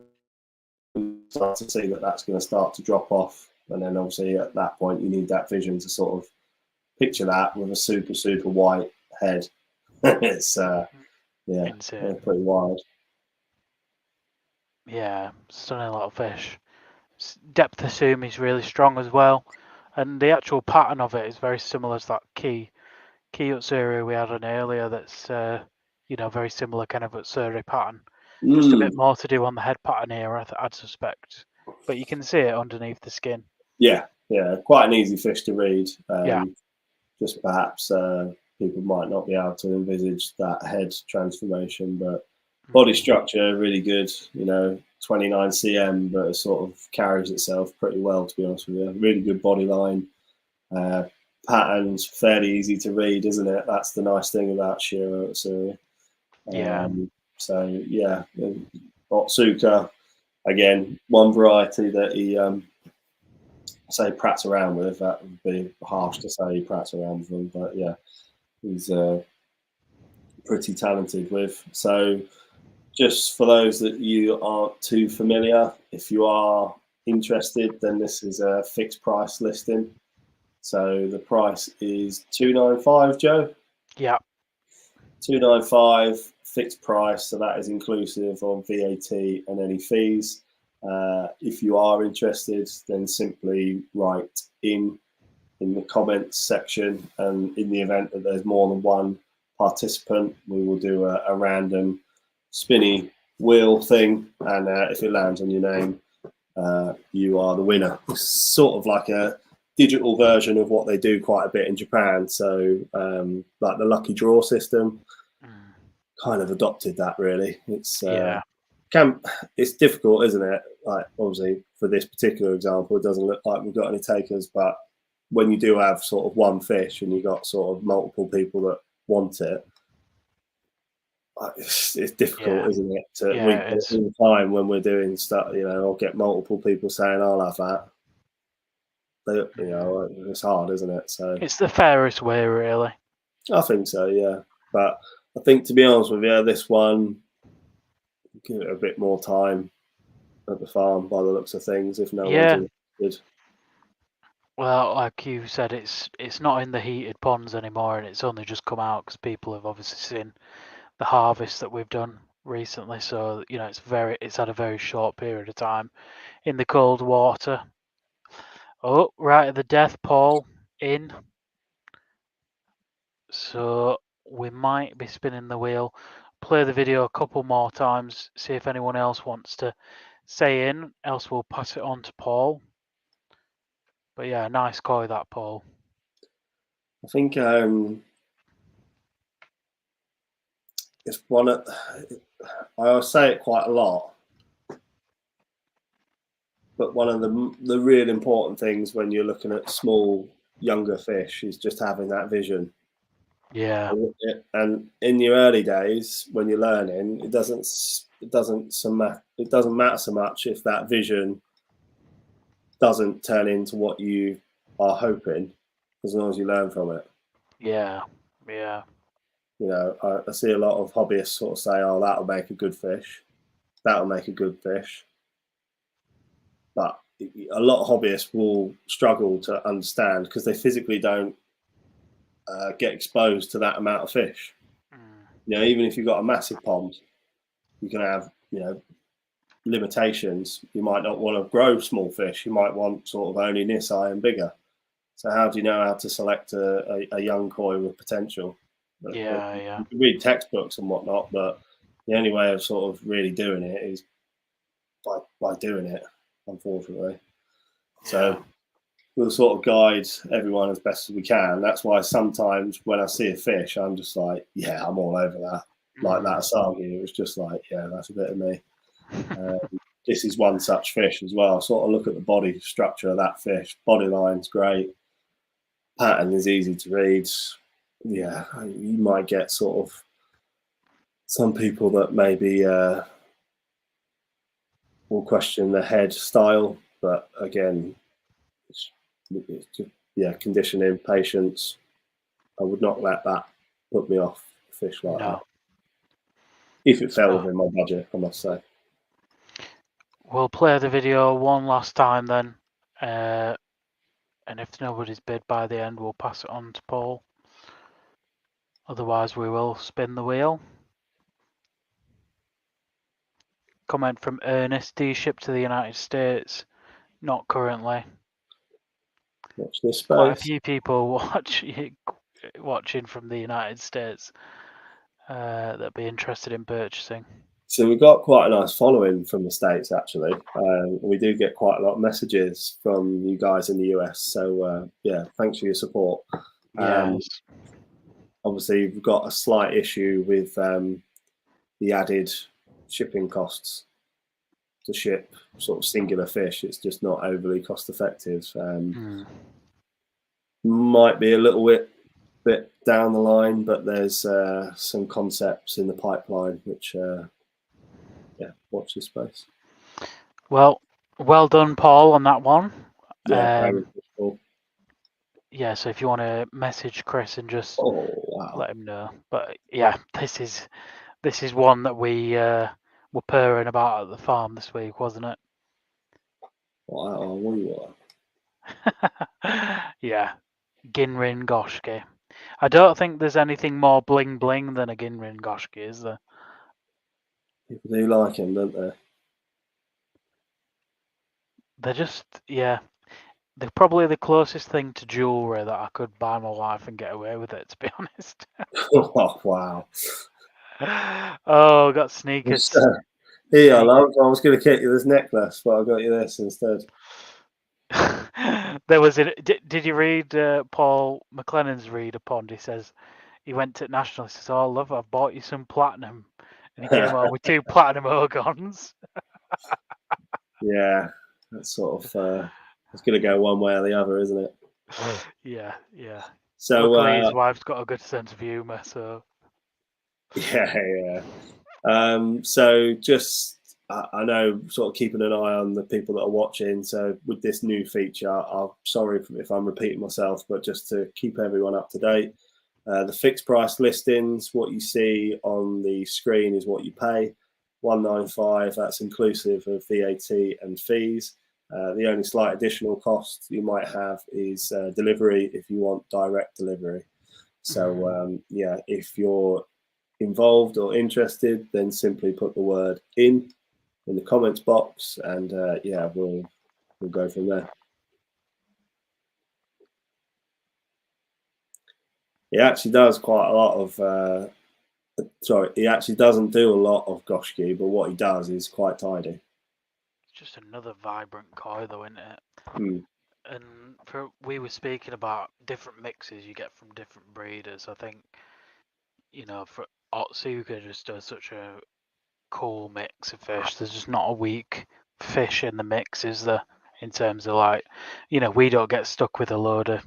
start to see that that's going to start to drop off, and then obviously at that point you need that vision to sort of picture that with a super white head. It's pretty wild. Yeah, stunning little fish. Depth of sumi is really strong as well, and the actual pattern of it is very similar to that key Utsuri we had on earlier. That's very similar kind of Utsuri pattern. Just a bit more to do on the head pattern here, I'd suspect, but you can see it underneath the skin. Yeah, quite an easy fish to read. Yeah. Just perhaps people might not be able to envisage that head transformation, but body structure really good. 29 cm, but it sort of carries itself pretty well, to be honest with you. Really good body line. Patterns fairly easy to read, isn't it? That's the nice thing about Shiro Utsuri. So yeah, Otsuka, again, one variety that he say prats around with. That would be harsh to say he prats around with them, but yeah, he's pretty talented with. So just for those that you aren't too familiar, if you are interested, then this is a fixed price listing. So the price is $295, Joe. Yeah. $295 fixed price, so that is inclusive of VAT and any fees. If you are interested, then simply write in the comments section, and in the event that there's more than one participant, we will do a random spinny wheel thing, and if it lands on your name, you are the winner. It's sort of like a digital version of what they do quite a bit in Japan. So like the lucky draw system, kind of adopted that really. It's it's difficult, isn't it? Like obviously for this particular example, it doesn't look like we've got any takers, but when you do have sort of one fish and you got sort of multiple people that want it, it's difficult, isn't it? We get it all the time when we're doing stuff, you know, I'll get multiple people saying I'll have that. You know, it's hard, isn't it? So it's the fairest way, really. I think so, yeah. But I think, to be honest with you, this one, give it a bit more time at the farm by the looks of things, if no one's interested. Well, like you said, it's not in the heated ponds anymore, and it's only just come out because people have obviously seen the harvest that we've done recently. So you know, it's had a very short period of time in the cold water. Oh, right at the death, Paul in. So we might be spinning the wheel. Play the video a couple more times, see if anyone else wants to say in, else we'll pass it on to Paul. But yeah, nice koi that, Paul. I think it's one of, I say it quite a lot, but one of the real important things when you're looking at small, younger fish is just having that vision. Yeah. And in your early days, when you're learning, it doesn't matter so much if that vision doesn't turn into what you are hoping, as long as you learn from it. Yeah. You know, I see a lot of hobbyists sort of say, "Oh, that'll make a good fish. That'll make a good fish." But a lot of hobbyists will struggle to understand because they physically don't get exposed to that amount of fish. You know, even if you've got a massive pond, you can have, you know, limitations. You might not want to grow small fish. You might want sort of only Nisai and bigger. So how do you know how to select a young koi with potential? Yeah. You can read textbooks and whatnot, but the only way of sort of really doing it is by doing it, unfortunately. So we'll sort of guide everyone as best as we can. That's why sometimes when I see a fish, I'm just like, yeah, I'm all over that. Like that Asagi, it was just like, yeah, that's a bit of me. This is one such fish as well. Sort of look at the body structure of that fish. Body line's great. Pattern is easy to read. Yeah, you might get sort of some people that maybe will question the head style, but again, it's just, conditioning, patience. I would not let that put me off a fish like that. If it fell within my budget, I must say. We'll play the video one last time then, and if nobody's bid by the end, we'll pass it on to Paul. Otherwise, we will spin the wheel. Comment from Ernest: do you ship to the United States? Not currently. Watch this space. Quite a few people watching from the United States that'd be interested in purchasing. So we've got quite a nice following from the States, actually. We do get quite a lot of messages from you guys in the US. So, thanks for your support. Yes. Obviously, we've got a slight issue with the added shipping costs to ship sort of singular fish. It's just not overly cost effective. Might be a little bit down the line, but there's some concepts in the pipeline which watch this space. Well done, Paul, on that one. Cool. Yeah, so if you want to message Chris and just let him know. But yeah, this is one that we were purring about at the farm this week, wasn't it? Wow, what do you want? Yeah, Ginrin Goshki. I don't think there's anything more bling bling than a Ginrin Goshki, is there? People do like him, don't they? They're just, yeah. They're probably the closest thing to jewellery that I could buy my wife and get away with it, to be honest. Oh, wow. Oh, got sneakers. Here, love. I was going to get you this necklace, but I got you this instead. There was a. Did you read Paul McLennan's read upon? He says he went to National. He says, "Oh, love, I've bought you some platinum," and he came home with 2 platinum Ogons. Yeah, that's sort of. It's going to go one way or the other, isn't it? Yeah. So Luckily, his wife's got a good sense of humour. So yeah. So just I know, sort of keeping an eye on the people that are watching. So with this new feature, I'm sorry if I'm repeating myself, but just to keep everyone up to date, the fixed price listings, what you see on the screen is what you pay. 195. That's inclusive of VAT and fees. The only slight additional cost you might have is delivery if you want direct delivery. So yeah, if you're involved or interested, then simply put the word in the comments box, and yeah, we'll go from there. He actually does quite a lot of. Sorry, he actually doesn't do a lot of goshki, but what he does is quite tidy. it's just another vibrant koi, though, isn't it? Mm. And we were speaking about different mixes you get from different breeders. I think, for Otsuka just does such a cool mix of fish. There's just not a weak fish in the mix, is there? In terms of we don't get stuck with a load of,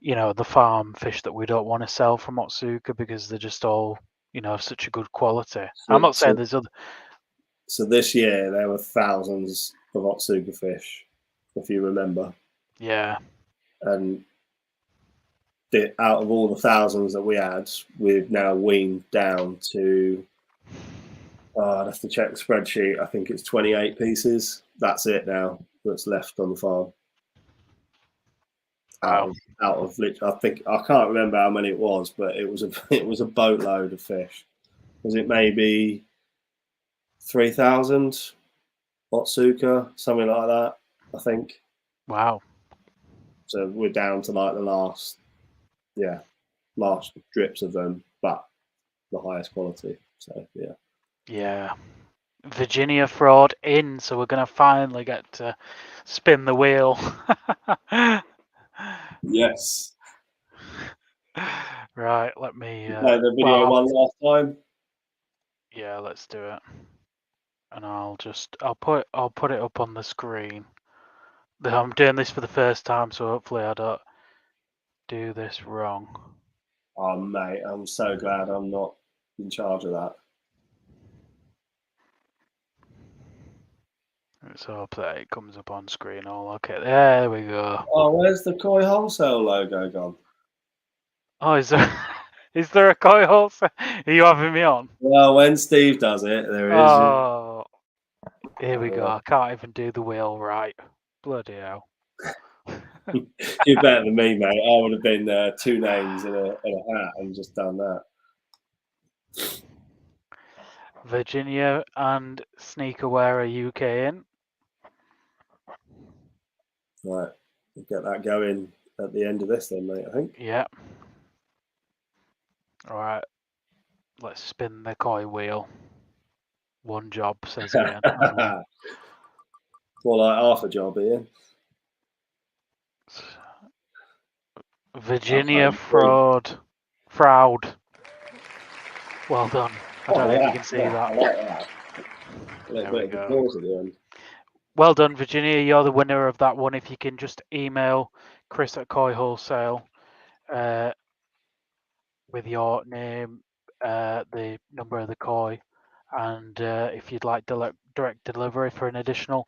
the farm fish that we don't want to sell from Otsuka because they're just all, of such a good quality. I'm not saying there's other. So this year there were thousands of Otsuka fish, if you remember. Yeah. And out of all the thousands that we had, we've now weaned down to. I'd have to check the spreadsheet. I think it's 28 pieces. That's it now. That's left on the farm. Wow. Out of I think I can't remember how many it was, but it was a boatload of fish. Was it maybe 3,000 Otsuka, something like that? I think. Wow. So we're down to like the last drips of them, but the highest quality. So yeah. Yeah. Virginia fraud in, so we're gonna finally get to spin the wheel. Yes. Right, let me. Play the video one last time. Yeah, let's do it. And I'll put it up on the screen. I'm doing this for the first time, so hopefully I don't do this wrong. Oh mate, I'm so glad I'm not in charge of that. Let's hope that it comes up on screen. All okay. There we go. Oh, where's the Koi Wholesale logo gone? Oh, is there a koi Wholesale? Are you having me on? Well, when Steve does it, there is. Oh, here we go. I can't even do the wheel right. Bloody hell. You're better than me, mate. I would have been 2 names in a hat and just done that. Virginia and Sneaker Wear UK in. Right, we'll get that going at the end of this then, mate, I think. Yeah. All right. Let's spin the koi wheel. One job, says Ian. More like half a job, Ian. Virginia fraud. Well done. I don't know if you can see that. I like that. There we go. Applause at the end. Well done, Virginia. You're the winner of that one. If you can just email Chris at Koi Wholesale with your name, the number of the koi, and if you'd like direct delivery for an additional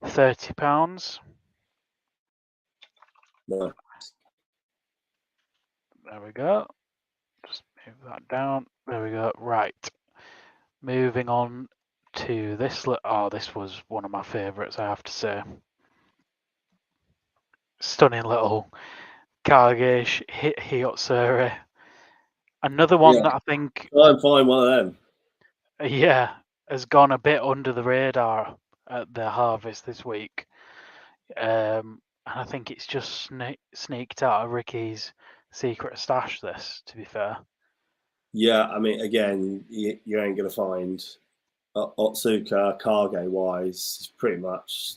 £30. No. There we go. Just move that down. There we go. Right. Moving on to this. This was one of my favourites, I have to say. Stunning little Kage Hiyotsuri. Another one that I think, Try and find one of them. yeah, has gone a bit under the radar at the harvest this week. And I think it's just sneaked out of Ricky's secret stash, this, to be fair. Yeah, I mean, again, you ain't going to find Otsuka Kage wise, pretty much.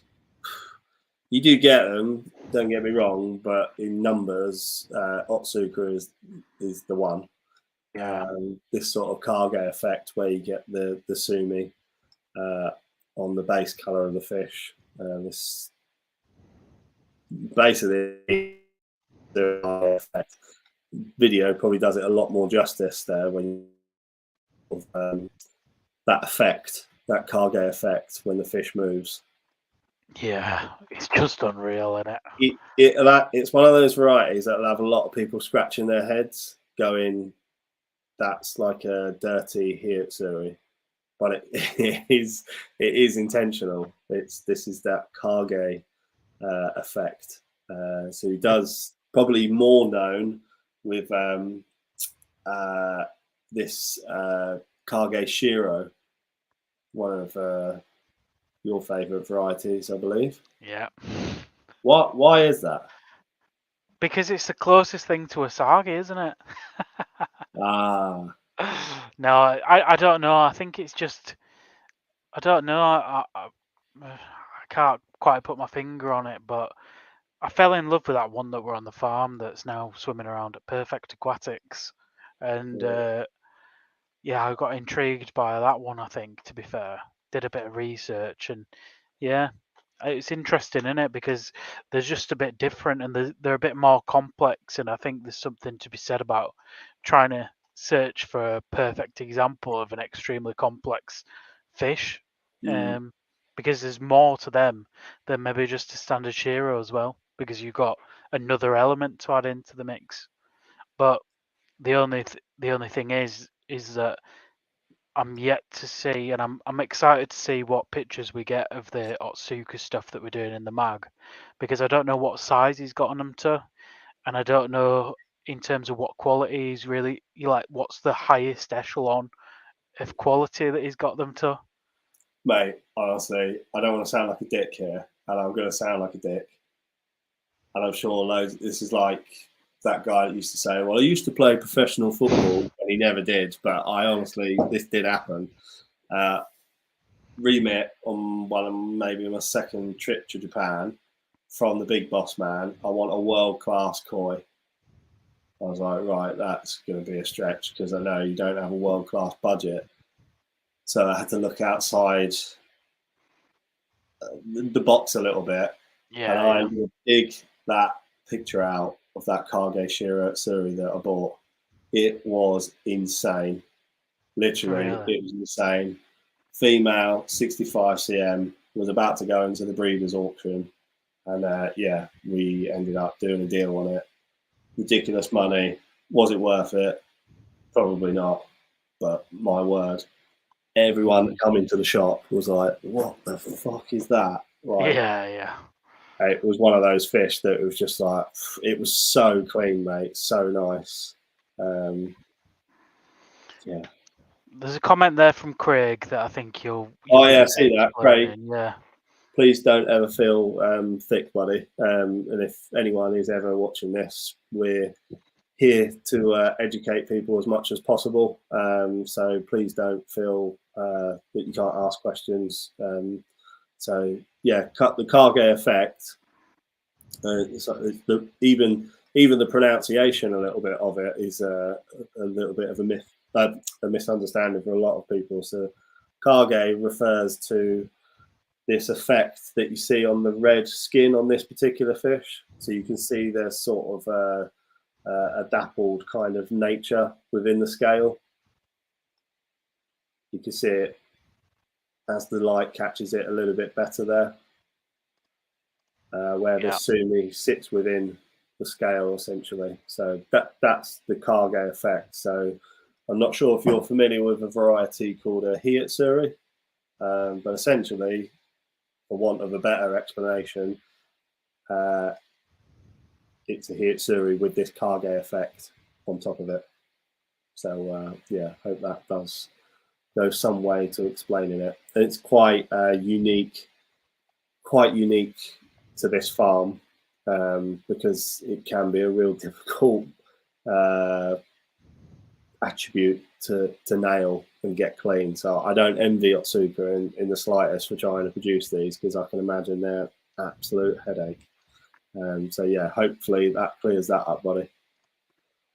You do get them, don't get me wrong, but in numbers, Otsuka is the one. Yeah. This sort of Kage effect where you get the sumi on the base color of the fish. This basically the effect. Video probably does it a lot more justice there when that effect, that Kage effect when the fish moves. Yeah, it's just unreal, isn't it? It's one of those varieties that'll have a lot of people scratching their heads, going, "That's like a dirty Hiyotsuri," but it is intentional. This is that Kage effect. So he does probably more known with this Kage Shiro, one of your favourite varieties, I believe. Yeah. Why is that? Because it's the closest thing to Asagi, isn't it? Ah. No, I don't know. I think it's just, I don't know. I can't quite put my finger on it, but I fell in love with that one that were on the farm that's now swimming around at Perfect Aquatics. And yeah, I got intrigued by that one, I think, to be fair. Did a bit of research and yeah, it's interesting, isn't it? Because they're just a bit different and they're a bit more complex. And I think there's something to be said about trying to search for a perfect example of an extremely complex fish. Because there's more to them than maybe just a standard Shiro as well. Because you've got another element to add into the mix. But the only thing is that I'm yet to see, and I'm excited to see what pictures we get of the Otsuka stuff that we're doing in the mag, because I don't know what size he's gotten them to, and I don't know in terms of what quality he's really like. What's the highest echelon of quality that he's got them to? Mate, honestly, I don't want to sound like a dick here, and I'm going to sound like a dick. And I'm sure loads. This is like that guy that used to say, "Well, I used to play professional football," and he never did. But I honestly, this did happen. Remit on one of maybe my second trip to Japan from the big boss man. I want a world class koi. I was like, right, that's going to be a stretch because I know you don't have a world class budget. So I had to look outside the box a little bit, and I had to dig that picture out of that Kage Shiro Utsuri that I bought. It was insane. Literally, Really? it was insane. Female, 65 cm, was about to go into the breeders' auction, and yeah, we ended up doing a deal on it. Ridiculous money. Was it worth it? Probably not. But my word, everyone coming to the shop was like, "What the fuck is that?" Like, Yeah. it was one of those fish that was just like, it was so clean, mate, so nice. Yeah. There's a comment there from Craig that I think you'll Oh yeah, really I see that, Craig. explaining. Yeah. Please don't ever feel thick, buddy. And if anyone is ever watching this, we're here to educate people as much as possible. So please don't feel that you can't ask questions. So yeah, cut the Kage effect. Even the pronunciation, a little bit of it is a little bit of a myth, a misunderstanding for a lot of people. So Kage refers to this effect that you see on the red skin on this particular fish. So you can see there's sort of a dappled kind of nature within the scale. You can see it as the light catches it a little bit better there, where the sumi sits within the scale essentially. So that's the Kage effect. So I'm not sure if you're familiar with a variety called a Hiyotsuri, but essentially, for want of a better explanation, it's a Utsuri with this Kage effect on top of it. So yeah, hope that does go some way to explaining it. And it's quite unique to this farm because it can be a real difficult attribute to nail and get clean. So I don't envy Otsuka in the slightest for trying to produce these, because I can imagine they're absolute headache. So yeah, hopefully that clears that up, buddy.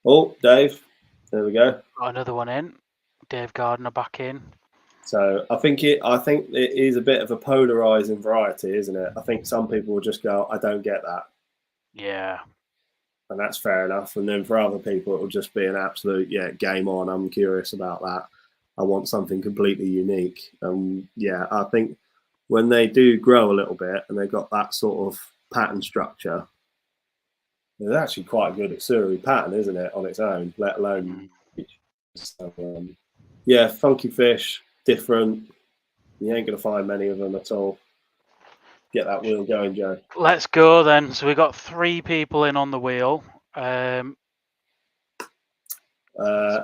Oh, Dave, there we go. Got another one in. Dave Gardner back in. So I think it is a bit of a polarizing variety, isn't it? I think some people will just go, I don't get that. Yeah. And that's fair enough. And then for other people, it will just be an absolute, yeah, game on. I'm curious about that. I want something completely unique. Yeah, I think when they do grow a little bit and they've got that sort of pattern structure, it's actually quite a good Utsuri pattern, isn't it, on its own, let alone so, yeah, funky fish, different. You ain't going to find many of them at all. Get that wheel going, Joe. Let's go then. So we got 3 people in on the wheel. Let's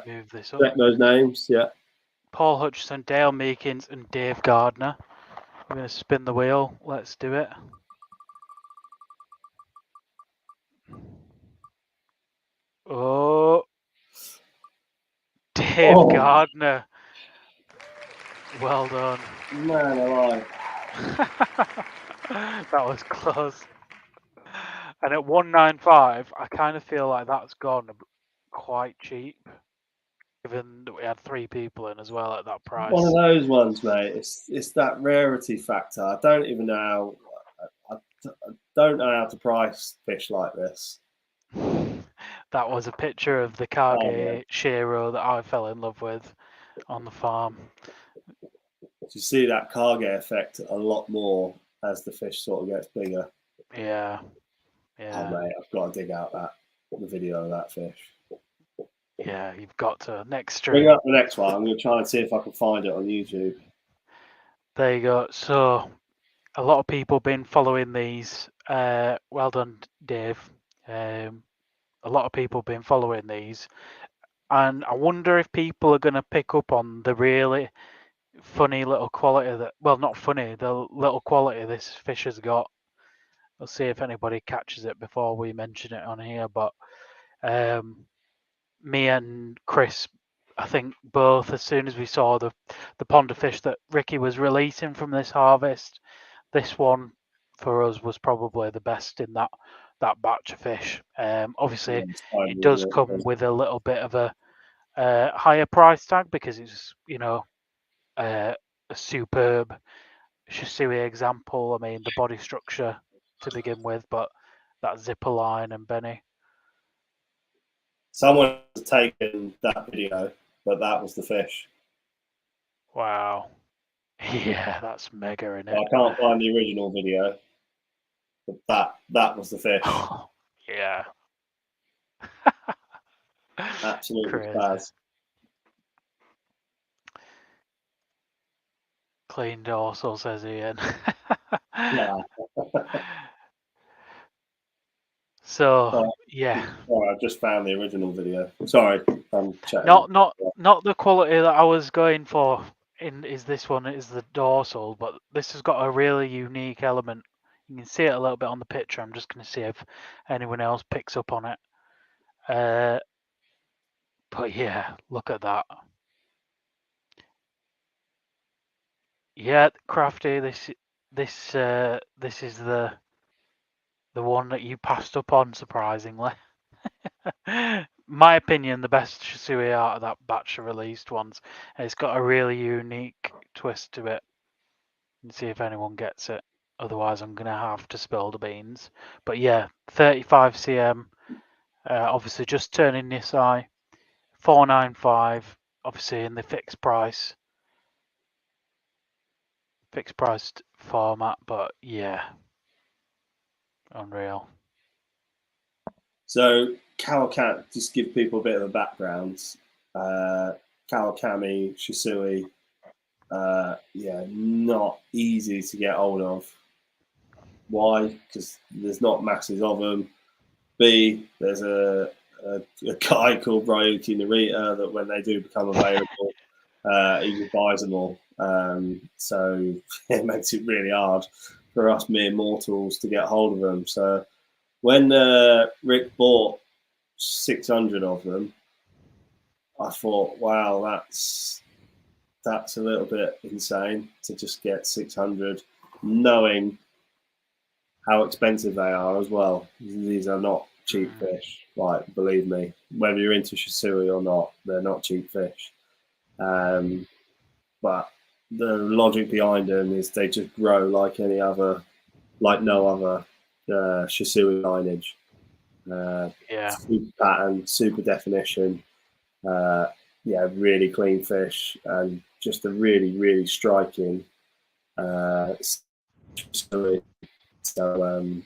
move this up. Check those names, yeah. Paul Hutchison, Dale Meekins, and Dave Gardner. We're going to spin the wheel. Let's do it. Oh, Dave Gardner. Well done. Man alive. That was close. And at 195, I kind of feel like that's gone quite cheap, given that we had 3 people in as well at that price. One of those ones, mate. It's that rarity factor. I don't even know how. I don't know how to price fish like this. That was a picture of the Kage Shiro that I fell in love with on the farm. You see that Kage effect a lot more as the fish sort of gets bigger. Yeah. Oh, mate, I've got to dig out the video of that fish. Yeah, you've got to. Next stream. Bring up the next one. I'm going to try and see if I can find it on YouTube. There you go. So, a lot of people been following these. Well done, Dave. A lot of people been following these. And I wonder if people are going to pick up on the really funny little quality that, well, not funny, the little quality this fish has got. We'll see if anybody catches it before we mention it on here. But me and Chris, I think both, as soon as we saw the pond of fish that Ricky was releasing from this harvest, this one for us was probably the best in that batch of fish. Obviously, it does come with a little bit of a higher price tag because it's, a superb Shisui example. I mean, the body structure to begin with, but that zipper line and Benny. Someone has taken that video, but that was the fish. Wow. Yeah, that's mega, isn't it? I can't find the original video, but that was the fish. Yeah. Absolutely bad. Clean dorsal, says Ian. Yeah. So yeah. Sorry, I just found the original video. Sorry, I'm chatting. Not the quality that I was going for. Is this one is the dorsal, but this has got a really unique element. You can see it a little bit on the picture. I'm just going to see if anyone else picks up on it. But yeah, look at that. Yeah, Crafty, this is the one that you passed up on, surprisingly. My opinion, the best Shisui out of that batch of released ones. It's got a really unique twist to it. Let's see if anyone gets it. Otherwise, I'm going to have to spill the beans. But yeah, 35 cm. Obviously, just turning this eye. 495. Obviously, in the fixed priced format. But yeah, unreal. So Kawakami, just give people a bit of a background. Kawakami, Shisui, not easy to get hold of. Why? Because there's not masses of them. B, there's a guy called Ryukin Narita that when they do become available, he buys them all. So it makes it really hard for us mere mortals to get hold of them. So when Rick bought 600 of them, I thought, wow, that's a little bit insane to just get 600, knowing how expensive they are as well. These are not cheap fish. Like, believe me, whether you're into shisui or not, they're not cheap fish. But the logic behind them is they just grow like any other, like no other shisui lineage. Super pattern, super definition. Really clean fish and just a really, really striking shisui. So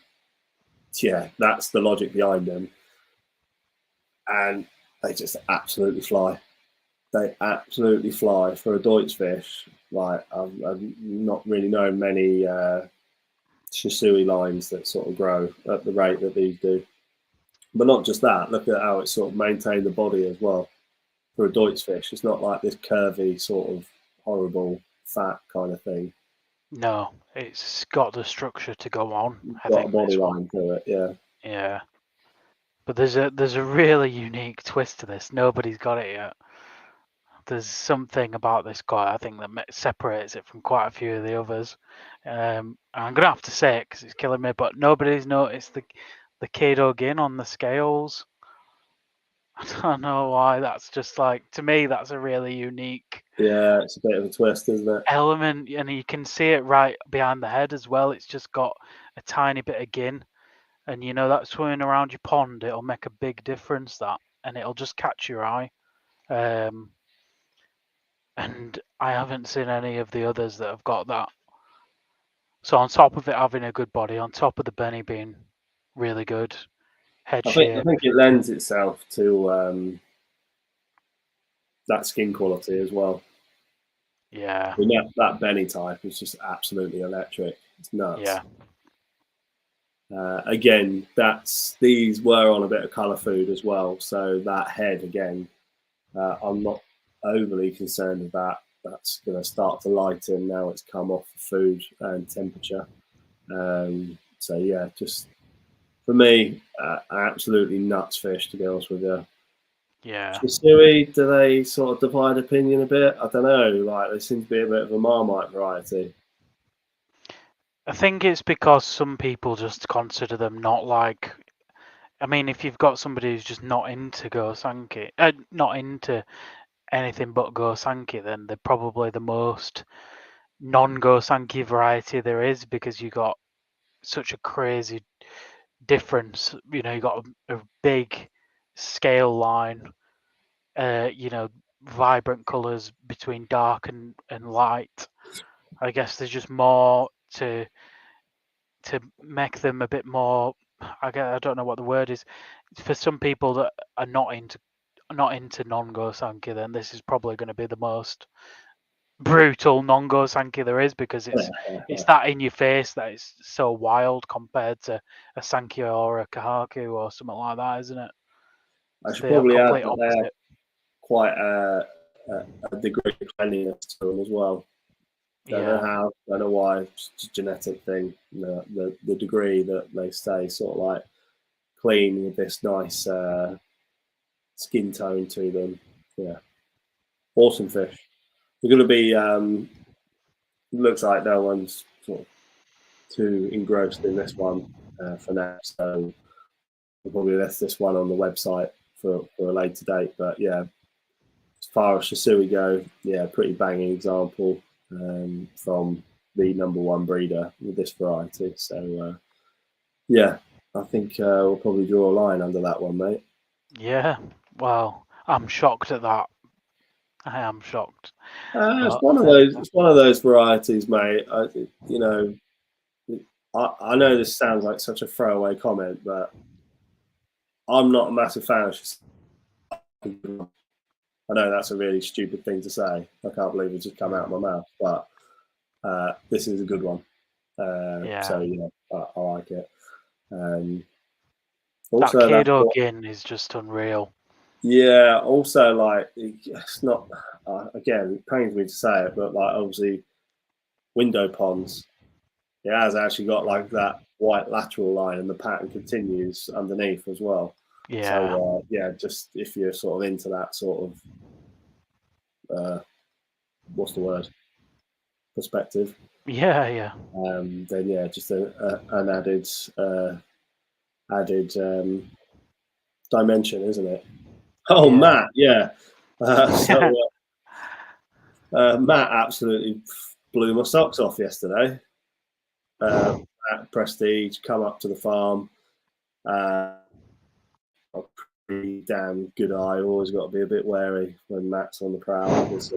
that's the logic behind them, and they just absolutely fly. They absolutely fly for a Doitsu fish. Like I've not really known many shisui lines that sort of grow at the rate that these do. But not just that. Look at how it sort of maintained the body as well for a Doitsu fish. It's not like this curvy sort of horrible fat kind of thing. No, it's got the structure to go on. I think a body line to it, yeah. Yeah. But there's a really unique twist to this. Nobody's got it yet. There's something about this guy I think that separates it from quite a few of the others. I'm gonna have to say it because it's killing me. But nobody's noticed the Kado Gin on the scales. I don't know why. That's just like, to me, that's a really unique. Yeah, it's a bit of a twist, isn't it? Element, and you can see it right behind the head as well. It's just got a tiny bit of gin, and that swimming around your pond, it'll make a big difference. And it'll just catch your eye. And I haven't seen any of the others that have got that. So on top of it having a good body, on top of the Benny being really good, head shape. I think it lends itself to that skin quality as well. Yeah. That Benny type is just absolutely electric. It's nuts. Yeah. Again, these were on a bit of colour food as well. So that head again, I'm not overly concerned with that. That's going to start to lighten now it's come off the food and temperature. So yeah, just for me, absolutely nuts fish, to be honest with you. Yeah. Shisui, do they sort of divide opinion a bit? I don't know. Like, they seem to be a bit of a Marmite variety. I think it's because some people just consider them not like. I mean, if you've got somebody who's just not into Gosanki, not into anything but Gosanki, then they're probably the most non-Gosanki variety there is, because you got such a crazy difference. You got a big scale line, vibrant colours between dark and light. I guess there's just more to make them a bit more. I don't know what the word is. For some people that are not into non-Gosanki, then this is probably going to be the most brutal non-Gosanki there is, because it's that in your face that is so wild compared to a Sankyo or a Kahaku or something like that, isn't it? I should probably add that they have quite a degree of cleanliness to them as well. Don't know how, don't know why. It's just a genetic thing. The degree that they stay sort of like clean with this nice skin tone to them. Yeah, awesome fish. They're going to be. Looks like no one's sort of too engrossed in this one for now, so we'll probably left this one on the website for a later date. But yeah, as far as Shisui go, yeah, pretty banging example from the #1 breeder with this variety. So yeah, I think we'll probably draw a line under that one, mate. Yeah, well, I'm shocked at that. I am shocked. It's one of those. It's one of those varieties, mate. I know this sounds like such a throwaway comment, but I'm not a massive fan of Shisui. I know that's a really stupid thing to say. I can't believe it just come out of my mouth, but this is a good one. So yeah, I like it. That Also, that's Kado what, Gin is just unreal. yeah. Also, like it's not. Again, it pains me to say it, but like obviously, window ponds. It has actually got like that white lateral line, and the pattern continues underneath as well. Yeah. So yeah, just if you're sort of into that sort of what's the word, perspective, Yeah. then yeah, just an added dimension, isn't it? Oh, Yeah. Matt, yeah. Yeah. Matt absolutely blew my socks off yesterday. At Prestige, come up to the farm. Pretty damn good eye. Always got to be a bit wary when Matt's on the prowl because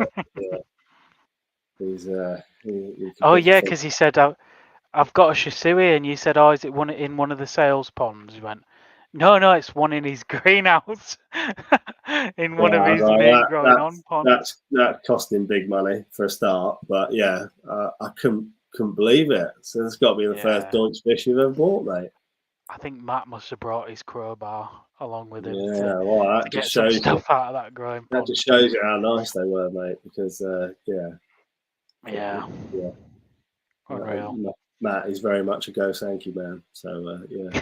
yeah, he can Oh pick yeah, your thing. because he said I've got a Shisui, and you said, "Oh, is it one in one of the sales ponds?" He went, "No, it's one in his greenhouse, in one Yeah, of I was his like, main growing on ponds." that cost him big money for a start, but yeah, I couldn't believe it. So it's got to be the first Yeah, Deutsch fish you've ever bought, mate. I think Matt must have brought his crowbar along with him Yeah, well, to get some stuff out of that growing that just pond. shows you how nice they were, mate. Because yeah, Yeah, yeah, unreal. Matt is very much a go Sankey man. So yeah,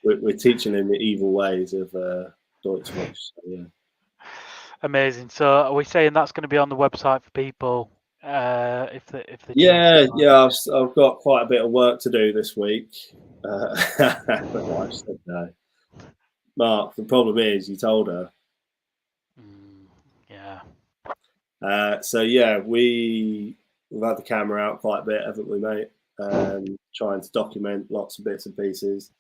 we're teaching him the evil ways of Deutsch fish. So, yeah. Amazing. So, are we saying that's going to be on the website for people if they choose Yeah, to buy? yeah, I've got quite a bit of work to do this week. My wife said no. Mark, the problem is you told her. Yeah. So yeah, we've had the camera out quite a bit, haven't we, mate? Trying to document lots of bits and pieces.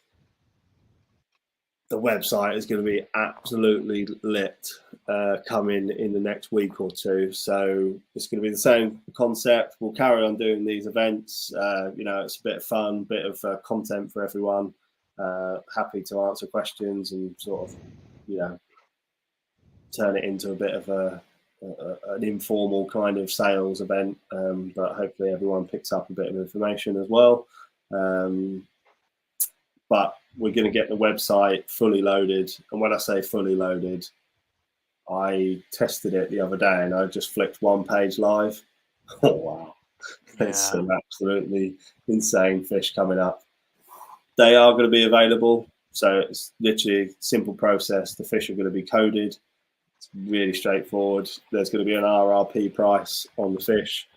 The website is going to be absolutely lit coming in the next week or two. So it's going to be the same concept. We'll carry on doing these events. It's a bit of fun, bit of content for everyone. Happy to answer questions and sort of, turn it into a bit of an informal kind of sales event. But hopefully everyone picks up a bit of information as well. But we're going to get the website fully loaded. And when I say fully loaded, I tested it the other day and I just flicked one page live. Oh, wow. There's some absolutely insane fish coming up. They are going to be available. So it's literally a simple process. The fish are going to be coded. It's really straightforward. There's going to be an RRP price on the fish.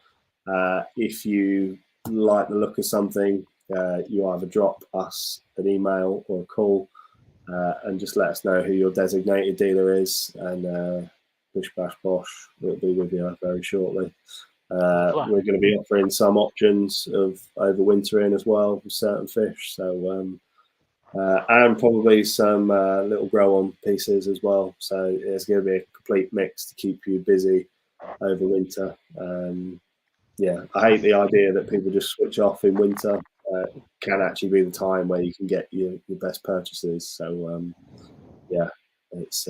If you like the look of something, you either drop us an email or a call and just let us know who your designated dealer is, and Bish Bash Bosh will be with you very shortly. We're going to be offering some options of overwintering as well with certain fish, so and probably some little grow-on pieces as well. So it's going to be a complete mix to keep you busy over winter. Yeah, I hate the idea that people just switch off in winter. It can actually be the time where you can get your best purchases. So yeah, it's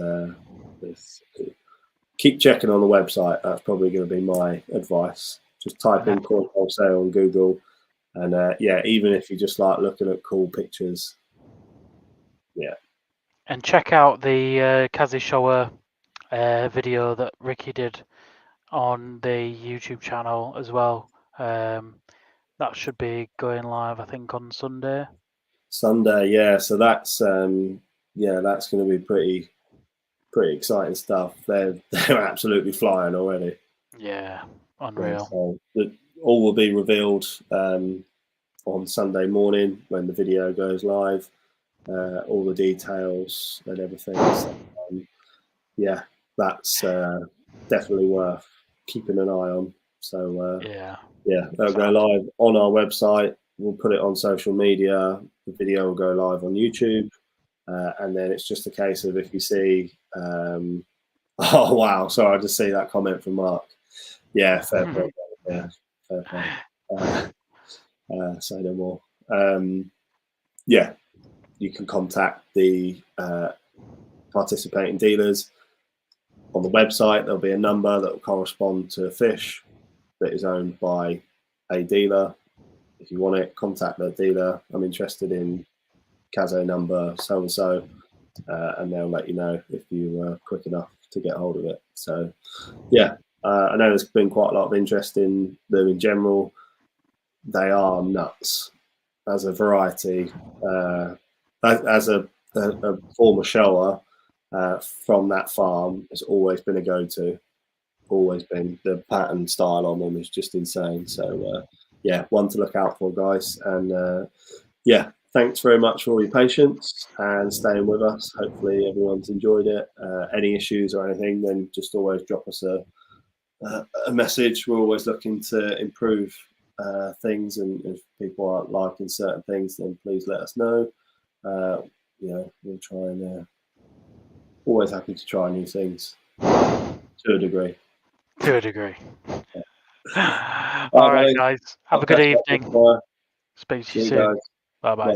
keep checking on the website. That's probably going to be my advice. Just type in Corn Wholesale on Google, and yeah, even if you just like looking at cool pictures, yeah. And check out the Kazushua video that Ricky did on the YouTube channel as well. That should be going live, I think, on Sunday. Sunday, yeah. So that's that's going to be pretty exciting stuff. They're absolutely flying already. Yeah, unreal. So all will be revealed on Sunday morning when the video goes live. All the details and everything. So, yeah, that's definitely worth keeping an eye on. So yeah, they'll go live on our website. We'll put it on social media. The video will go live on YouTube, and then it's just a case of if you see. Oh wow! Sorry, I just see that comment from Mark. Yeah, fair play. Yeah, fair play. Say no more. Yeah, you can contact the participating dealers on the website. There'll be a number that will correspond to a fish that is owned by a dealer. If you want it, contact the dealer. I'm interested in Kazo number so and so, and they'll let you know if you were quick enough to get hold of it. So yeah, I know there's been quite a lot of interest in them in general. They are nuts as a variety, as a former shower from that farm. Has always been a go-to. Always been. The pattern style on them is just insane. So yeah, one to look out for, guys. And yeah, thanks very much for all your patience and staying with us. Hopefully everyone's enjoyed it. Any issues or anything, then just always drop us a message. We're always looking to improve things, and if people aren't liking certain things, then please let us know. You know, we'll try and always happy to try new things to a degree. To a degree. Yeah. All right, guys. Have a good evening. Bye. Speak to you soon. Bye-bye.